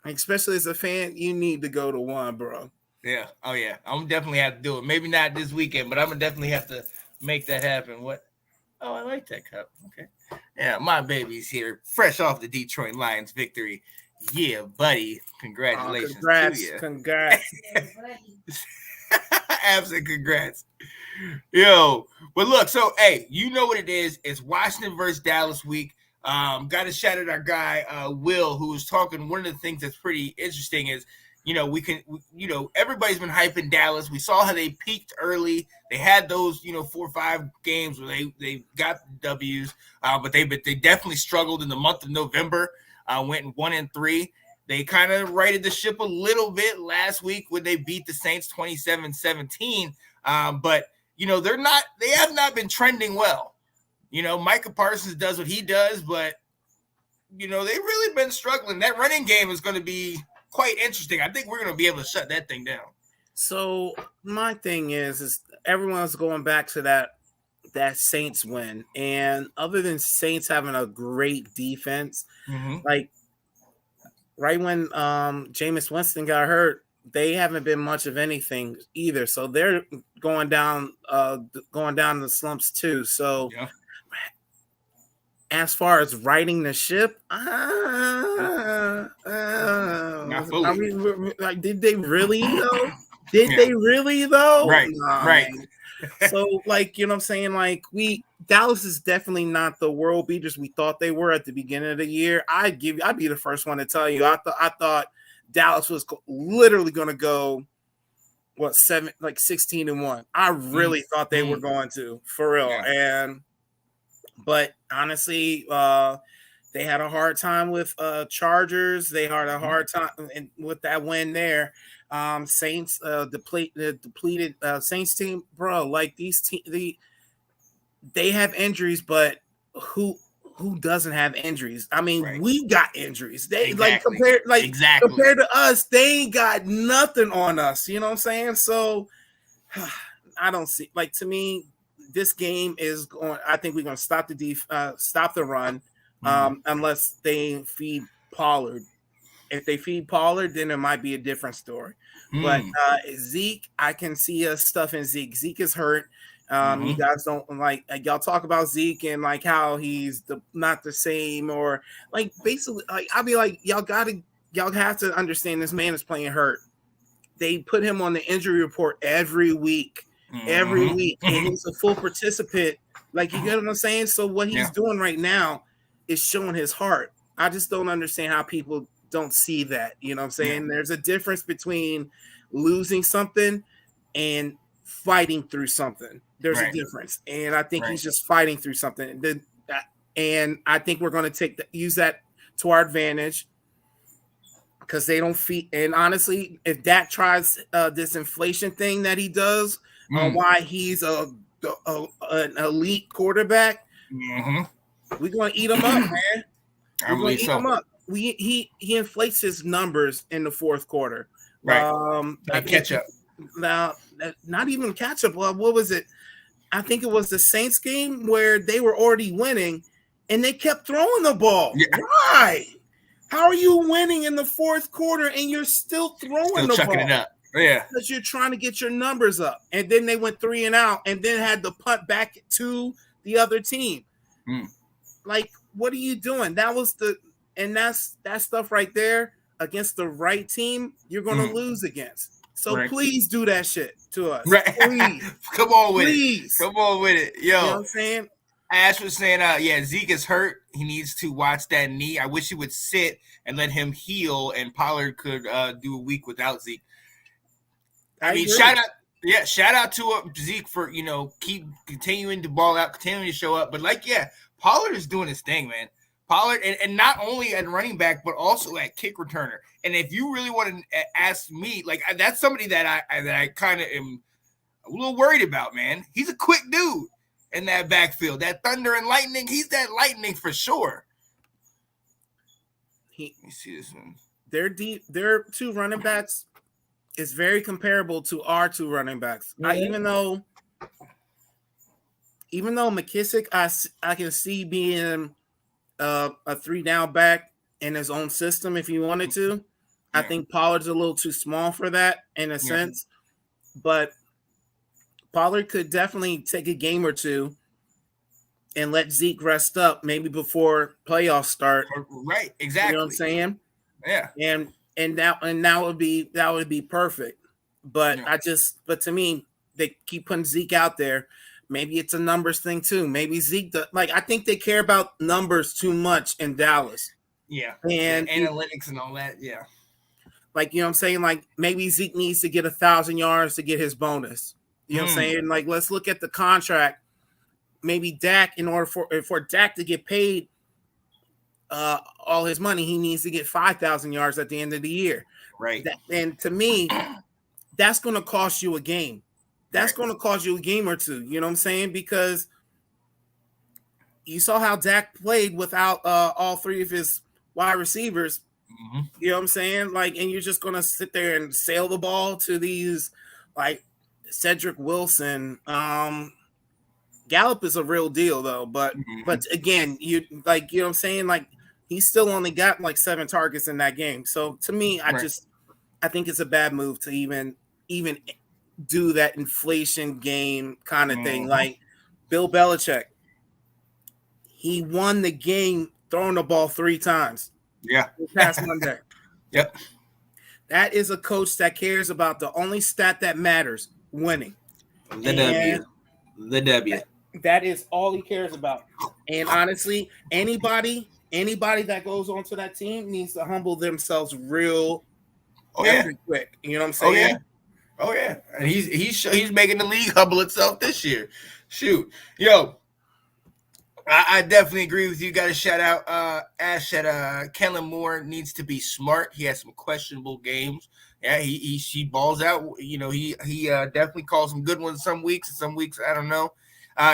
especially as a fan, you need to go to one, bro. Yeah. Oh yeah. I'm definitely have to do it. Maybe not this weekend, but I'm gonna definitely have to make that happen. What? Oh, I like that cup. Okay. Yeah, my baby's here, fresh off the Detroit Lions victory. Yeah, buddy. Congratulations. Congrats. To you. Congrats. Absolute congrats. Yo, but look, so hey, you know what it is. It's Washington versus Dallas week. Got to shout out our guy Will, who was talking. One of the things that's pretty interesting is, everybody's been hyping Dallas. We saw how they peaked early. They had those 4 or 5 games where they got W's, but they definitely struggled in the month of November. Went 1-3. They kind of righted the ship a little bit last week when they beat the Saints 27-17. But they have not been trending well. Micah Parsons does what he does, but they've really been struggling. That running game is going to be quite interesting. I think we're going to be able to shut that thing down. So my thing is everyone's going back to that Saints win, and other than Saints having a great defense, like right when Jameis Winston got hurt, they haven't been much of anything either. So they're going down the slumps too. So as far as riding the ship, like, did they really though? They really though? Right, nah, right. So like, you know what I'm saying? Like Dallas is definitely not the world beaters we thought they were at the beginning of the year. I'd be the first one to tell you. I thought Dallas was literally going to go 16-1. I really thought they were going to, for real. But honestly, they had a hard time with Chargers. They had a hard time with that win there. Saints depleted Saints team, bro. Like they have injuries, but who doesn't have injuries? I mean, we got injuries. They compared to us, they ain't got nothing on us. You know what I'm saying? So I don't see, like, to me, this game is going. I think we're going to stop the run, unless they feed Pollard. If they feed Pollard, then it might be a different story. But Zeke, I can see us stuffing Zeke. Zeke is hurt. You guys don't like y'all talk about Zeke and like how he's not the same, or like basically like I'll be like y'all have to understand this man is playing hurt. They put him on the injury report every week, and he's a full participant. Like, you get what I'm saying? So what he's doing right now is showing his heart. I just don't understand how people don't see that. You know what I'm saying? There's a difference between losing something and fighting through something. There's a difference, and I think he's just fighting through something. And I think we're going to use that to our advantage because they don't feed. And honestly, if Dak tries this inflation thing that he does on why he's an elite quarterback, we're going to eat him up, man. We're going to eat him up. He inflates his numbers in the fourth quarter. Right. Catch up. Now, not even catch up. What was it? I think it was the Saints game where they were already winning and they kept throwing the ball. Yeah. Why? How are you winning in the fourth quarter and you're still throwing the chucking ball? It up. Yeah. Because you're trying to get your numbers up. And then they went 3 and out and then had to punt back to the other team. Like, what are you doing? That's that stuff right there against the right team you're going to lose against. So please do that shit to us. Right. Please. Come on with it. Come on with it. Yo. You know what I'm saying? Ash was saying, Zeke is hurt. He needs to watch that knee. I wish he would sit and let him heal, and Pollard could do a week without Zeke. I mean, shout out to Zeke for, keep continuing to ball out, continuing to show up. But Pollard is doing his thing, man. Pollard, and not only at running back, but also at kick returner. And if you really want to ask me, that's somebody that I kind of am a little worried about, man. He's a quick dude in that backfield. That thunder and lightning, he's that lightning for sure. Let me see this one. Their 2 running backs is very comparable to our 2 running backs. Even though McKissick, I can see being a 3-down back in his own system if he wanted to. I think Pollard's a little too small for that in a sense, but Pollard could definitely take a game or 2 and let Zeke rest up maybe before playoffs start. Right, exactly. You know what I'm saying? Yeah. And that would be perfect. But but to me, they keep putting Zeke out there. Maybe it's a numbers thing too. Maybe Zeke, I think they care about numbers too much in Dallas. Yeah. And analytics and all that. Yeah. You know what I'm saying? Maybe Zeke needs to get 1,000 yards to get his bonus. You know what I'm saying? Let's look at the contract. Maybe Dak, in order for Dak to get paid all his money, he needs to get 5,000 yards at the end of the year. Right. And to me, that's going to cost you a game. That's going to cost you a game or 2. You know what I'm saying? Because you saw how Dak played without all 3 of his wide receivers. You know what I'm saying? And you're just going to sit there and sail the ball to these, Cedric Wilson. Gallup is a real deal, though. But again, you know what I'm saying? He still only got 7 targets in that game. So to me, I think it's a bad move to even do that inflation game kind of thing. Bill Belichick, he won the game throwing the ball 3 times. Yeah. Past Monday. Yep. That is a coach that cares about the only stat that matters, winning. The W. That is all he cares about. And honestly, anybody that goes onto that team needs to humble themselves real quick. You know what I'm saying? Oh yeah. And he's making the league humble itself this year. Shoot. Yo, I definitely agree with you. Got to shout out Ash that Kellen Moore needs to be smart. He has some questionable games. Yeah, he balls out. He definitely calls some good ones some weeks, and some weeks I don't know.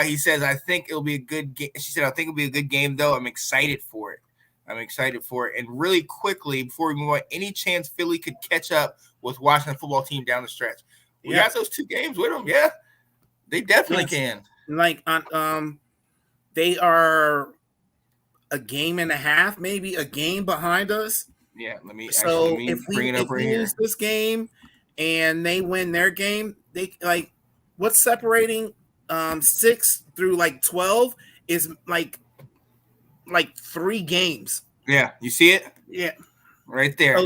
He says, I think it'll be a good game. She said, I think it'll be a good game, though. I'm excited for it. And really quickly, before we move on, any chance Philly could catch up with Washington football team down the stretch? We got those 2 games with them. Yeah, they definitely can. They are a game and a half, maybe a game behind us. Yeah, let me bring it up right here. If we lose this game and they win their game, they what's separating 6 through 12 is 3 games. Yeah, you see it? Yeah, right there.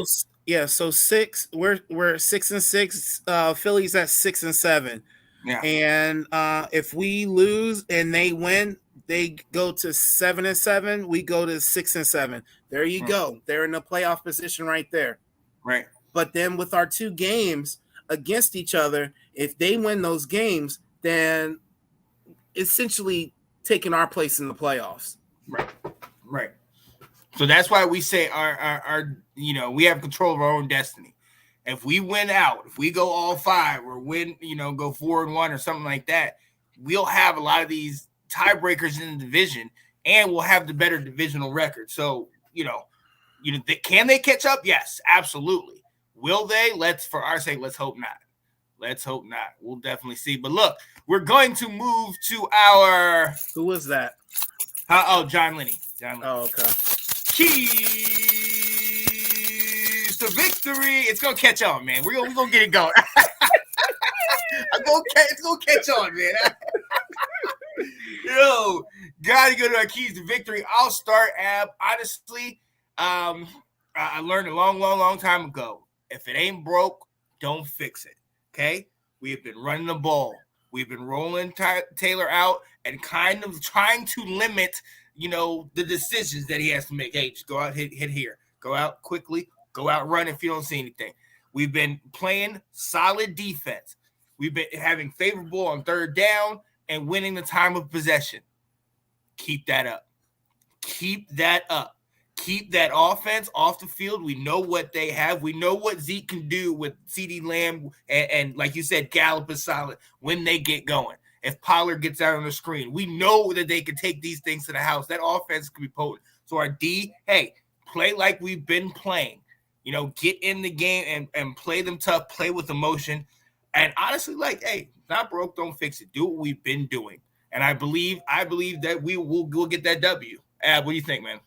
So 6. We're 6-6. Philly's at 6-7. Yeah, and if we lose and they win, They go to 7-7. We go to 6-7. There you go. They're in the playoff position right there. Right. But then with our 2 games against each other, if they win those games, then essentially taking our place in the playoffs. Right. So that's why we say our we have control of our own destiny. If we win out, if we go all 5 or win, go 4-1 or something like that, we'll have a lot of these tiebreakers in the division, and we'll have the better divisional record. So, can they catch up? Yes, absolutely. Will they? For our sake, let's hope not. Let's hope not. We'll definitely see. But look, we're going to move to our. Who was that? John Linney. Oh, okay. Keys to victory. It's gonna catch on, man. We're gonna get it going. It's gonna catch on, man. Yo, gotta go to our keys to victory. I'll start, Ab. Honestly, I learned a long time ago. If it ain't broke, don't fix it. Okay? We have been running the ball. We've been rolling Taylor out and kind of trying to limit, the decisions that he has to make. Hey, just go out, hit here. Go out quickly. Go out, run if you don't see anything. We've been playing solid defense. We've been having favorable on 3rd down and winning the time of possession. Keep that up. Keep that up. Keep that offense off the field. We know what they have. We know what Zeke can do with CeeDee Lamb and like you said, Gallup is solid when they get going. If Pollard gets out on the screen, we know that they can take these things to the house. That offense can be potent. So our D, hey, play like we've been playing. Get in the game and play them tough, play with emotion. And honestly, hey, not broke, don't fix it. Do what we've been doing. And I believe that we'll get that W. Ab, what do you think, man?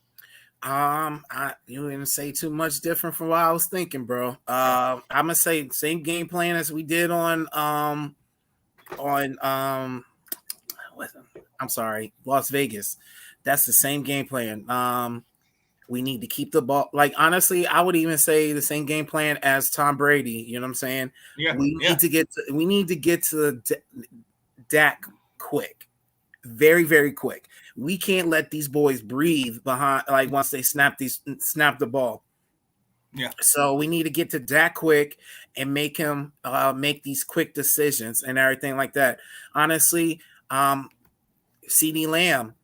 You didn't say too much different from what I was thinking, bro. I'm gonna say same game plan as we did on Las Vegas. That's the same game plan. We need to keep the ball. Like, honestly, I would even say the same game plan as Tom Brady. You know what I'm saying? Yeah. We need to get to Dak quick. Very, very quick. We can't let these boys breathe behind, like, once they snap the ball. Yeah. So we need to get to Dak quick and make him make these quick decisions and everything like that. Honestly, CeeDee Lamb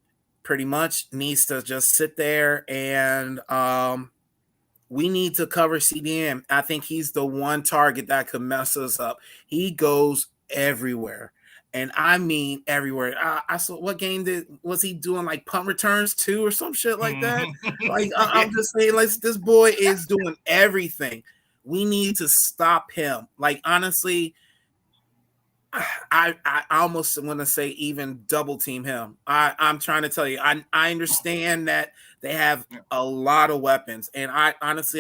pretty much needs to just sit there and we need to cover CDM. I think he's the one target that could mess us up. He goes everywhere. And I mean everywhere. I saw what game was he doing, like punt returns too or some shit like that? Like I'm just saying, like, this boy is doing everything. We need to stop him. Like, honestly, I almost want to say even double team him. I'm trying to tell you, I understand that they have a lot of weapons, and I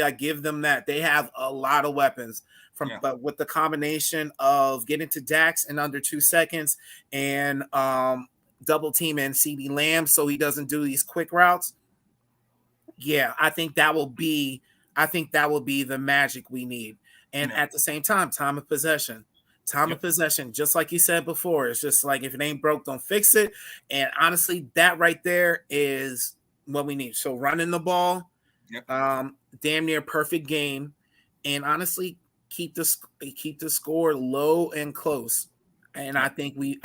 give them that. They have a lot of weapons. But with the combination of getting to Dax in under 2 seconds and double team and CeeDee Lamb so he doesn't do these quick routes. Yeah, I think that will be the magic we need. And at the same time of possession. Of possession, just like you said before, it's just like, if it ain't broke, don't fix it. And honestly, that right there is what we need. So running the ball, damn near perfect game, and honestly, keep the score low and close. And I think we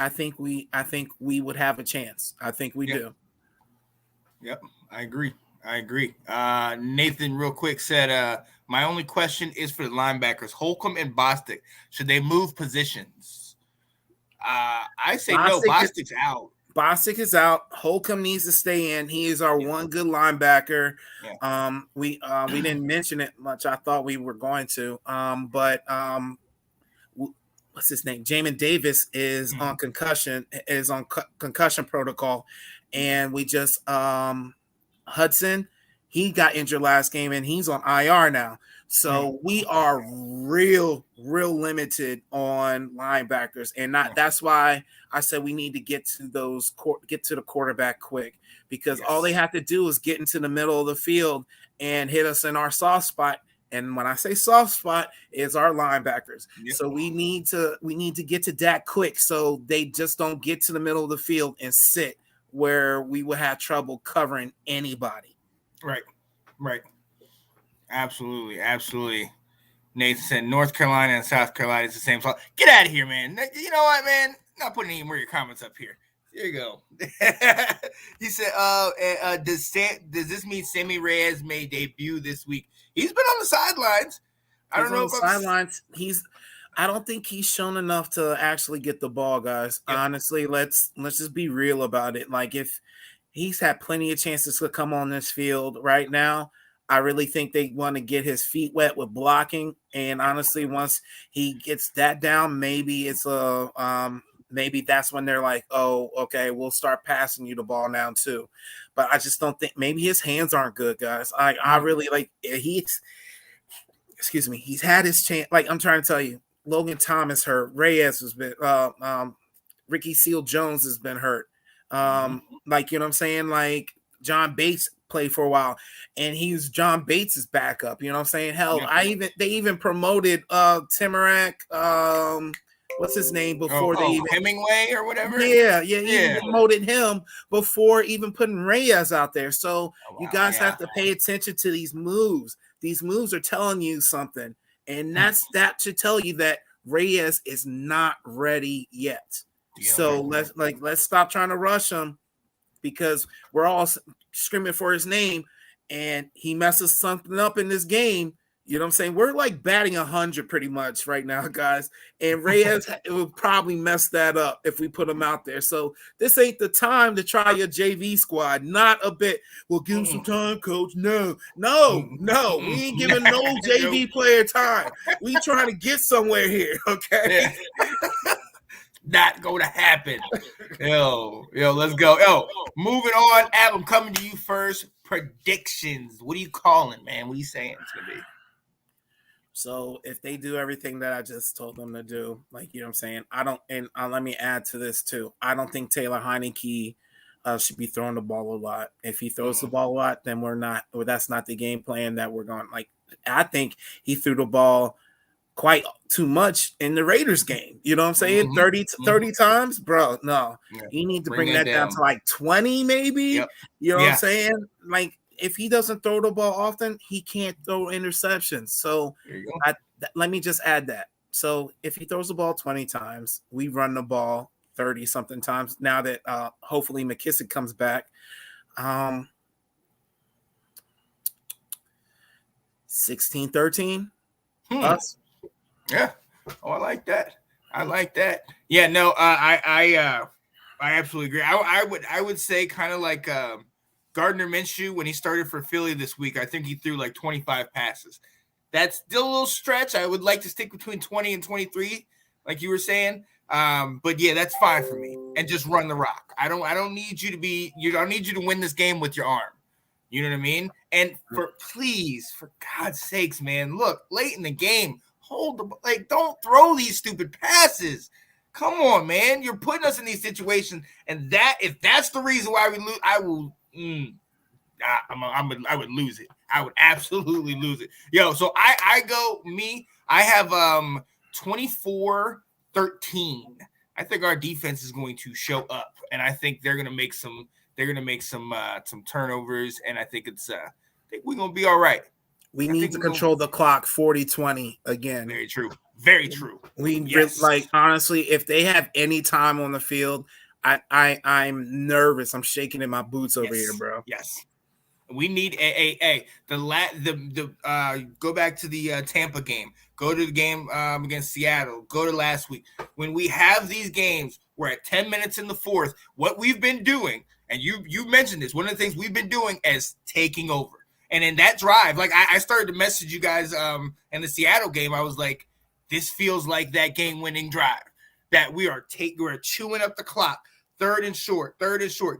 would have a chance. I think we do. Yep, I agree. Nathan, real quick, said, my only question is for the linebackers, Holcomb and Bostic. Should they move positions? I say no. Bostic's out. Bostic is out. Holcomb needs to stay in. He is our one good linebacker. Yeah. We didn't mention it much. I thought we were going to. But what's his name? Jamin Davis is on concussion protocol, and we just Hudson. He got injured last game, and he's on IR now. So we are real limited on linebackers, and that's why I said we need to get to the quarterback quick, because all they have to do is get into the middle of the field and hit us in our soft spot. And when I say soft spot, is our linebackers. Yep. So we need to get to Dak quick, so they just don't get to the middle of the field and sit where we would have trouble covering anybody. Right. Absolutely. Nathan said North Carolina and South Carolina is the same. Get out of here, man. You know what, man? Not putting any more of your comments up here. There you go. He said, does this mean Sammy Reyes may debut this week? He's been on the sidelines. I don't know if sidelines. I don't think he's shown enough to actually get the ball, guys. Yep. Honestly, let's just be real about it. Like, if he's had plenty of chances to come on this field right now, I really think they want to get his feet wet with blocking. And honestly, once he gets that down, maybe it's maybe that's when they're like, oh, okay, we'll start passing you the ball now too. But I just don't think, maybe his hands aren't good, guys. I really like, he's had his chance. Like, I'm trying to tell you, Logan Thomas hurt, Reyes has been, Ricky Seal-Jones has been hurt. Like, you know what I'm saying? Like, John Bates played for a while, and he's John Bates' backup. You know what I'm saying? Hell, they even promoted Timorak, what's his name before Hemingway or whatever. Yeah. Even promoted him before even putting Reyes out there. So you guys have to pay attention to these moves. These moves are telling you something, and that should tell you that Reyes is not ready yet. So let's stop trying to rush him, because we're all screaming for his name, and he messes something up in this game. You know what I'm saying? We're like batting 100 pretty much right now, guys. And Reyes will probably mess that up if we put him out there. So this ain't the time to try your JV squad. Not a bit. We'll give him some time, coach. No. We ain't giving no JV player time. We trying to get somewhere here, okay? Not going to happen. Yo, let's go. Yo, moving on. Ab, I'm coming to you first. Predictions. What are you calling, man? What are you saying it's going to be? So if they do everything that I just told them to do, like, you know what I'm saying? Let me add to this too. I don't think Taylor Heinicke should be throwing the ball a lot. If he throws the ball a lot, then that's not the game plan that we're going. Like, I think he threw the ball quite too much in the Raiders game. You know what I'm saying? 30 times, bro. No, you need to bring that down to like 20 maybe. Yep. You know what I'm saying? Like, if he doesn't throw the ball often, he can't throw interceptions. So let me just add that. So if he throws the ball 20 times, we run the ball 30 something times. Now that hopefully McKissick comes back, 16-13 us. Yeah. Oh, I like that. Yeah, no, I absolutely agree. I would say kind of like Gardner Minshew when he started for Philly this week. I think he threw like 25 passes. That's still a little stretch. I would like to stick between 20 and 23, like you were saying. But yeah, that's fine for me. And just run the rock. I don't need you to win this game with your arm. You know what I mean? And for God's sakes, man, look, late in the game, don't throw these stupid passes. Come on, man. You're putting us in these situations, and if that's the reason why we lose, I would lose it. I would absolutely lose it. Yo, so I have 24-13. I think our defense is going to show up, and I think they're gonna make some turnovers, and I think we're gonna be all right. We need to control the clock 40-20 again. Very true. Honestly, if they have any time on the field, I'm nervous. I'm shaking in my boots over here, bro. Yes. We need go back to the Tampa game. Go to the game against Seattle. Go to last week. When we have these games, we're at 10 minutes in the fourth. What we've been doing, and you mentioned this, one of the things we've been doing is taking over. And in that drive, like I started to message you guys in the Seattle game. I was like, this feels like that game-winning drive that we're chewing up the clock. Third and short,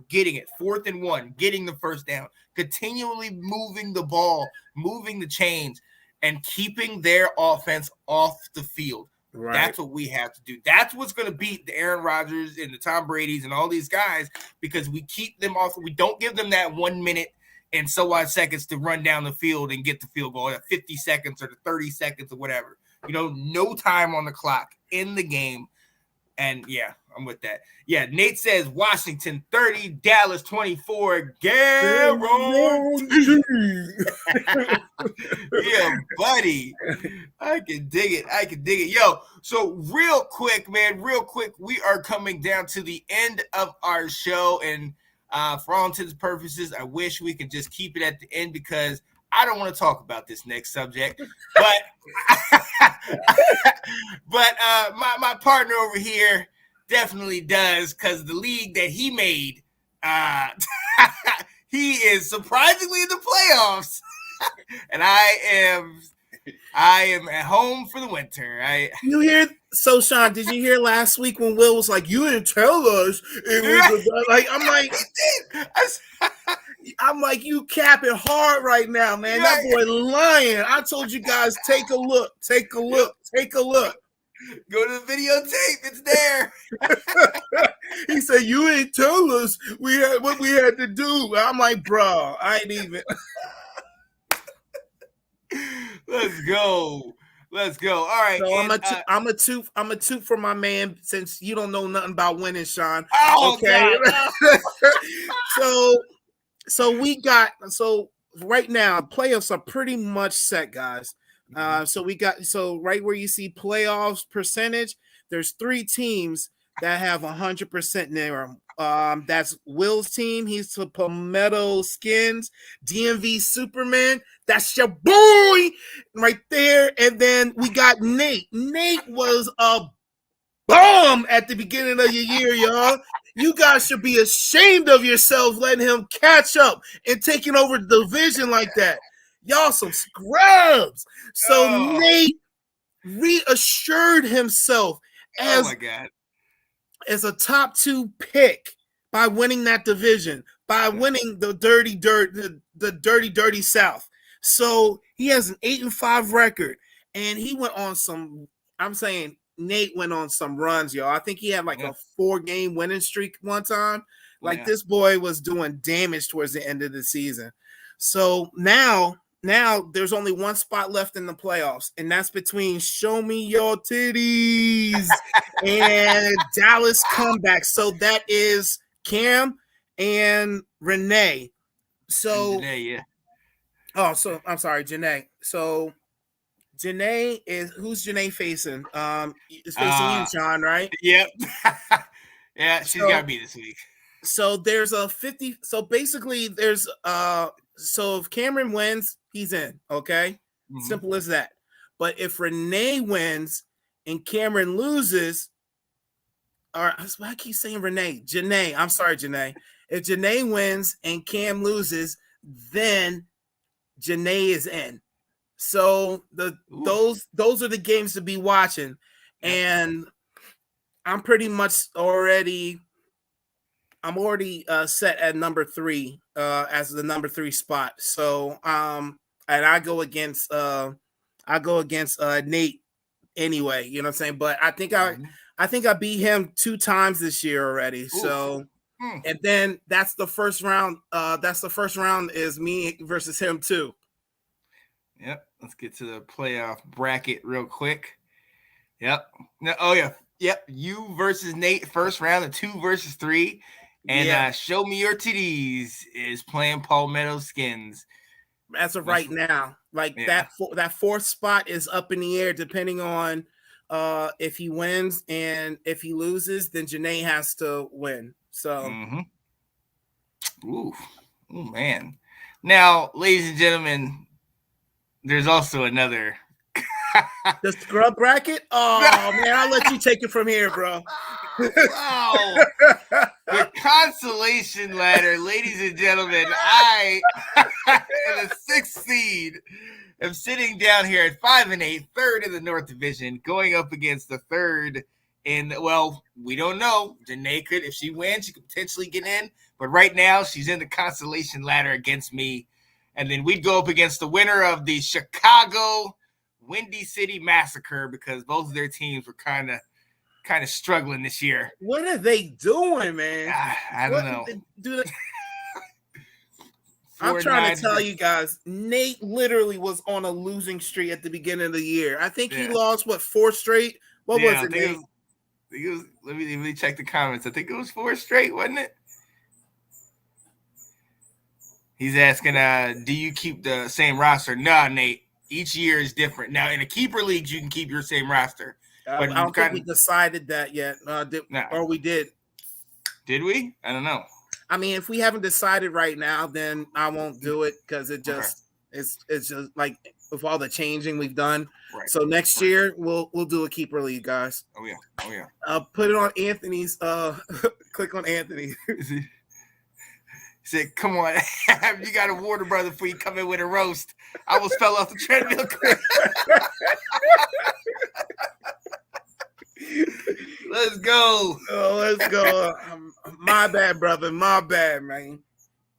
getting it. 4th and 1, getting the first down, continually moving the ball, moving the chains, and keeping their offense off the field. Right. That's what we have to do. That's what's going to beat the Aaron Rodgers and the Tom Brady's and all these guys, because we keep them off. We don't give them that 1 minute and so on seconds to run down the field and get the field goal at 50 seconds or the 30 seconds or whatever. No time on the clock in the game. And yeah, I'm with that. Yeah, Nate says Washington 30, Dallas 24. Guaranteed. Yeah, buddy. I can dig it. Yo, so real quick, man, we are coming down to the end of our show. And for all intents and purposes, I wish we could just keep it at the end because I don't want to talk about this next subject. But my partner over here definitely does, because the league that he made, he is surprisingly in the playoffs. And I am at home for the winter. You hear? So, Sean, did you hear last week when Will was like, "You didn't tell us it was like"? I'm like, you capping hard right now, man. That boy lying. I told you guys, take a look. Go to the videotape. It's there. He said, "You ain't tell us what we had to do." I'm like, bro, I ain't even. Let's go. All right. So I'm a toot for my man, since you don't know nothing about winning, Sean. Oh, okay. God. So right now playoffs are pretty much set, guys. So right where you see playoffs percentage, there's 3 teams that have 100% there. That's Will's team. He's the Palmetto Skins, DMV Superman. That's your boy right there. And then we got Nate. Nate was a bomb at the beginning of your year, y'all. You guys should be ashamed of yourselves letting him catch up and taking over the division like that. Y'all some scrubs. So Nate reassured himself as a top 2 pick by winning that division, by winning the dirty South. So he has an 8-5 record, and he went on some. I'm saying Nate went on some runs, y'all. I think he had like a 4-game winning streak one time. This boy was doing damage towards the end of the season. So now there's only one spot left in the playoffs, and that's between Show Me Your Titties and Dallas Comeback. So that is Cam and Renee. So Janae, so I'm sorry, Janae. So Janae who's Janae facing? It's facing you, Sean, right? Yep. Yeah, she's got me this week. So there's a 50. So basically, there's so if Cameron wins, he's in. Okay, simple as that. But if Renee wins and Cameron loses, or I keep saying Renee, Janae. I'm sorry, Janae. If Janae wins and Cam loses, then Janae is in. So those are the games to be watching, and I'm pretty much already set at number 3 as the number 3 spot. So and I go against Nate anyway. You know what I'm saying? But I think I beat him 2 times this year already. Ooh. So. And then that's the first round. That's the first round is me versus him too. Yep. Let's get to the playoff bracket real quick. Yep. Yep. You versus Nate, first round, the 2 versus 3. And Show Me Your Titties is playing Palmetto Skins. As of right now, that 4th spot is up in the air depending on if he wins, and if he loses, then Janae has to win. So, Ooh, man. Now, ladies and gentlemen, there's also another. The scrub bracket? Oh, man, I'll let you take it from here, bro. Wow. The consolation ladder, ladies and gentlemen. I, in the 6th seed, am sitting down here at 5-8, 3rd in the North Division, going up against the 3rd. And we don't know. Janae could, if she wins, she could potentially get in. But right now, she's in the consolation ladder against me. And then we'd go up against the winner of the Chicago Windy City Massacre, because both of their teams were kind of struggling this year. What are they doing, man? I don't know. I'm trying to tell you guys, Nate literally was on a losing streak at the beginning of the year. I think he lost 4 straight. What was it, Nate? Let me check the comments. I think it was 4 straight, wasn't it? He's asking, do you keep the same roster? Nah, Nate. Each year is different. Now, in a keeper leagues, you can keep your same roster. But I don't think we decided that yet. Or we did. Did we? I don't know. I mean, if we haven't decided right now, then I won't do it because it's just like with all the changing we've done. Right. So next year we'll do a keeper league, guys. Oh yeah. Put it on Anthony's. Click on Anthony. He said, "Come on, you got a Warner brother before you come in with a roast. I almost fell off the treadmill." Let's go. Oh, let's go. My bad, brother. My bad, man.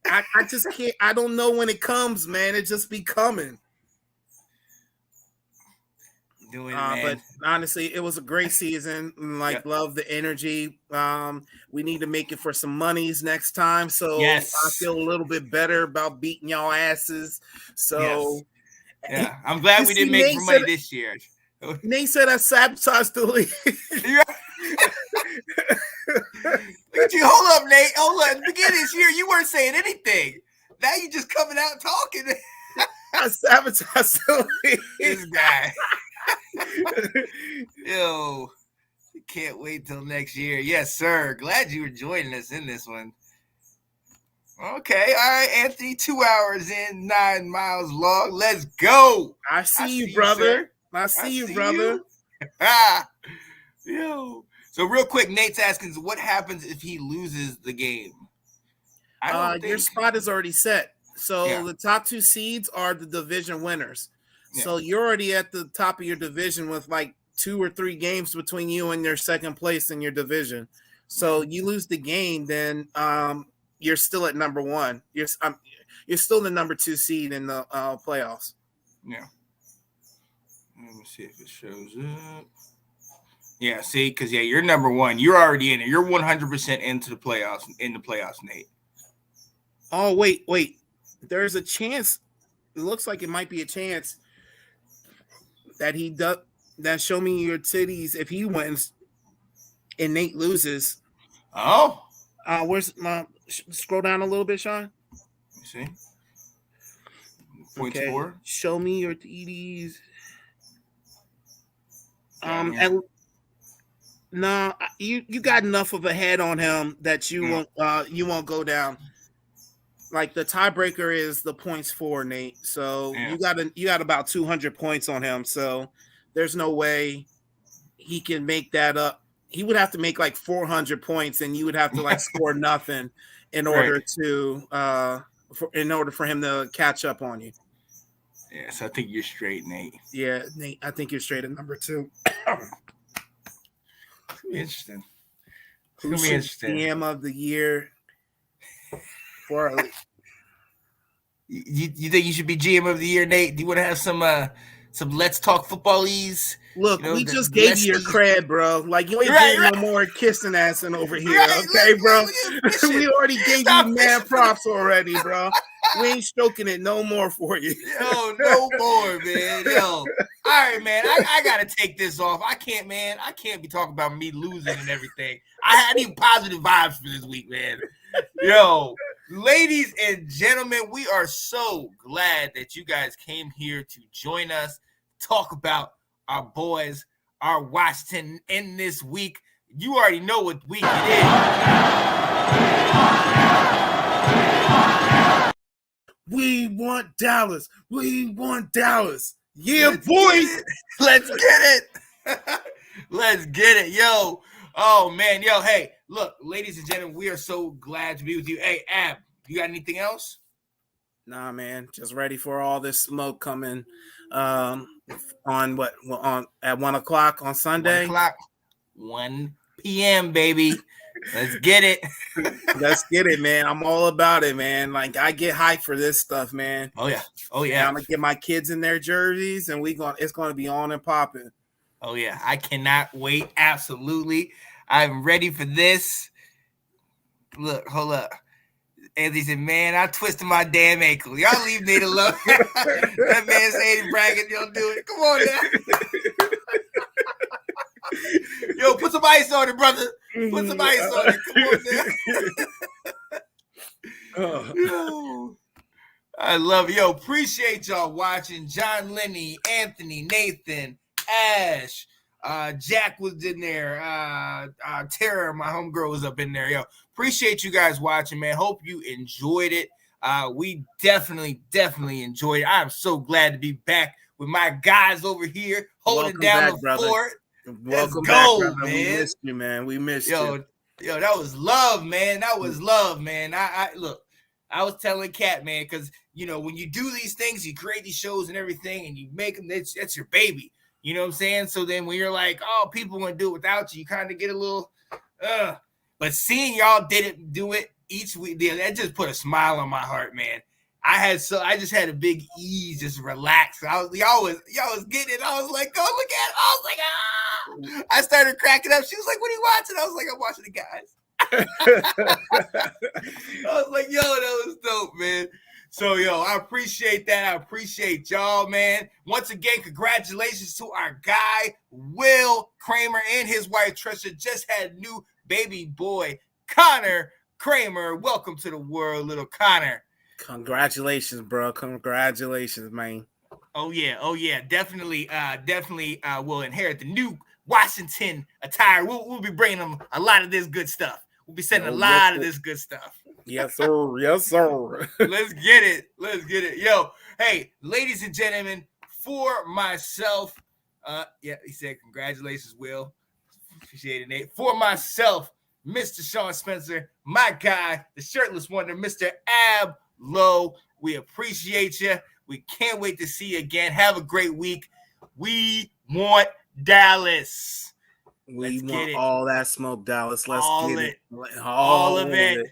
I just can't. I don't know when it comes, man. It just be coming. But honestly, it was a great season. Love the energy. We need to make it for some monies next time. So yes. I feel a little bit better about beating y'all asses. So yeah, I'm glad we didn't make for money this year. Nate said I sabotaged the league. Look at you. Hold up, Nate. Hold up. At the beginning of this year, you weren't saying anything. Now you just coming out talking. I sabotaged the league. This guy. Yo, can't wait till next year. Yes, sir. Glad you were joining us in this one. Okay, all right, Anthony. 2 hours in, 9 miles long. Let's go. I see you, brother. I see you, brother. Yo. So real quick, Nate's asking, what happens if he loses the game? Your spot is already set. So the top 2 seeds are the division winners. Yeah. So you're already at the top of your division with like 2 or 3 games between you and your second place in your division. So you lose the game, then you're still at number 1. You're still the number 2 seed in the playoffs. Yeah. Let me see if it shows up. Yeah, see, because you're number 1. You're already in it. You're 100% into the playoffs. In the playoffs, Nate. Oh wait. There's a chance. It looks like it might be a chance that he does. That show me your titties if he wins and Nate loses. Oh. Where's my? Scroll down a little bit, Sean. You see. Point 4. Show me your titties. No, you got enough of a head on him that you won't go down. Like the tiebreaker is the points for Nate, so you got about 200 points on him. So there's no way he can make that up. He would have to make like 400 points, and you would have to like score nothing in order for him to catch up on you. Yes, I think you're straight, Nate. Yeah, Nate, I think you're straight at number 2. Interesting. Who's GM of the year? You think you should be GM of the year, Nate? Do you want to have some Let's Talk Football-ese? Look, we just gave you your cred, bro. Like, you ain't getting no more kissing assing over here, okay, bro? We already gave you mad props already, bro. We ain't stroking it no more for you. Yo, no more, man. Yo. All right, man. I got to take this off. I can't, man. I can't be talking about me losing and everything. I need positive vibes for this week, man. Yo, ladies and gentlemen, we are so glad that you guys came here to join us, talk about our boys, our Washington in this week. You already know what week it is. We want Dallas. We want Dallas. Yeah, boys. Let's get it. Let's get it. Yo. Oh, man. Yo, hey, look, ladies and gentlemen, we are so glad to be with you. Hey, Ab, you got anything else? Nah, man. Just ready for all this smoke coming at 1 o'clock on Sunday. 1 o'clock. 1 p.m., baby. Let's get it. Let's get it, man. I'm all about it, man. Like, I get hyped for this stuff, man. Oh, yeah. I'm going to get my kids in their jerseys, and it's going to be on and popping. Oh, yeah. I cannot wait. Absolutely. I'm ready for this. Look, hold up. Anthony said, man, I twisted my damn ankle. Y'all leave Nate alone. That man said he bragging. Y'all do it. Come on now. Yo, put some ice on it, brother. Put some ice on it. Come on now. Yo, I love it. Yo, appreciate y'all watching. John Lenny, Anthony, Nathan, Ash, Jack was in there. Tara, my homegirl, was up in there. Yo, appreciate you guys watching, man. Hope you enjoyed it. We definitely enjoyed it. I'm so glad to be back with my guys over here holding down the fort. Welcome back, brother. man. We missed you, man. We missed you. Yo, that was love, man. That was love, man. I look, I was telling Kat, man, because when you do these things, you create these shows and everything, and you make them. That's your baby. You know what I'm saying? So then when you're like, oh, people want to do it without you, you kind of get a little, But seeing y'all didn't do it each week, that just put a smile on my heart, man. I just had a big ease, just relax. Y'all was getting it. I was like, oh, look at it. I was like, ah. I started cracking up. She was like, what are you watching? I was like, I'm watching the guys. I was like, yo, that was dope, man. So, yo, I appreciate that. I appreciate y'all, man. Once again, congratulations to our guy, Will Kramer, and his wife, Tricia. Just had a new baby boy, Connor Kramer. Welcome to the world, little Connor. Congratulations, bro. Congratulations, man. Oh, yeah. Definitely will inherit the new Washington attire. We'll be bringing them a lot of this good stuff. We'll be sending a lot of this good stuff. Yes, sir. Yes, sir. Let's get it. Yo, hey, ladies and gentlemen, for myself, he said, congratulations, Will. Appreciate it, Nate. For myself, Mr. Sean Spencer, my guy, the shirtless wonder, Mr. Ab Low. We appreciate you. We can't wait to see you again. Have a great week. We want Dallas. We want all that smoke, Dallas. Let's get it. All of it.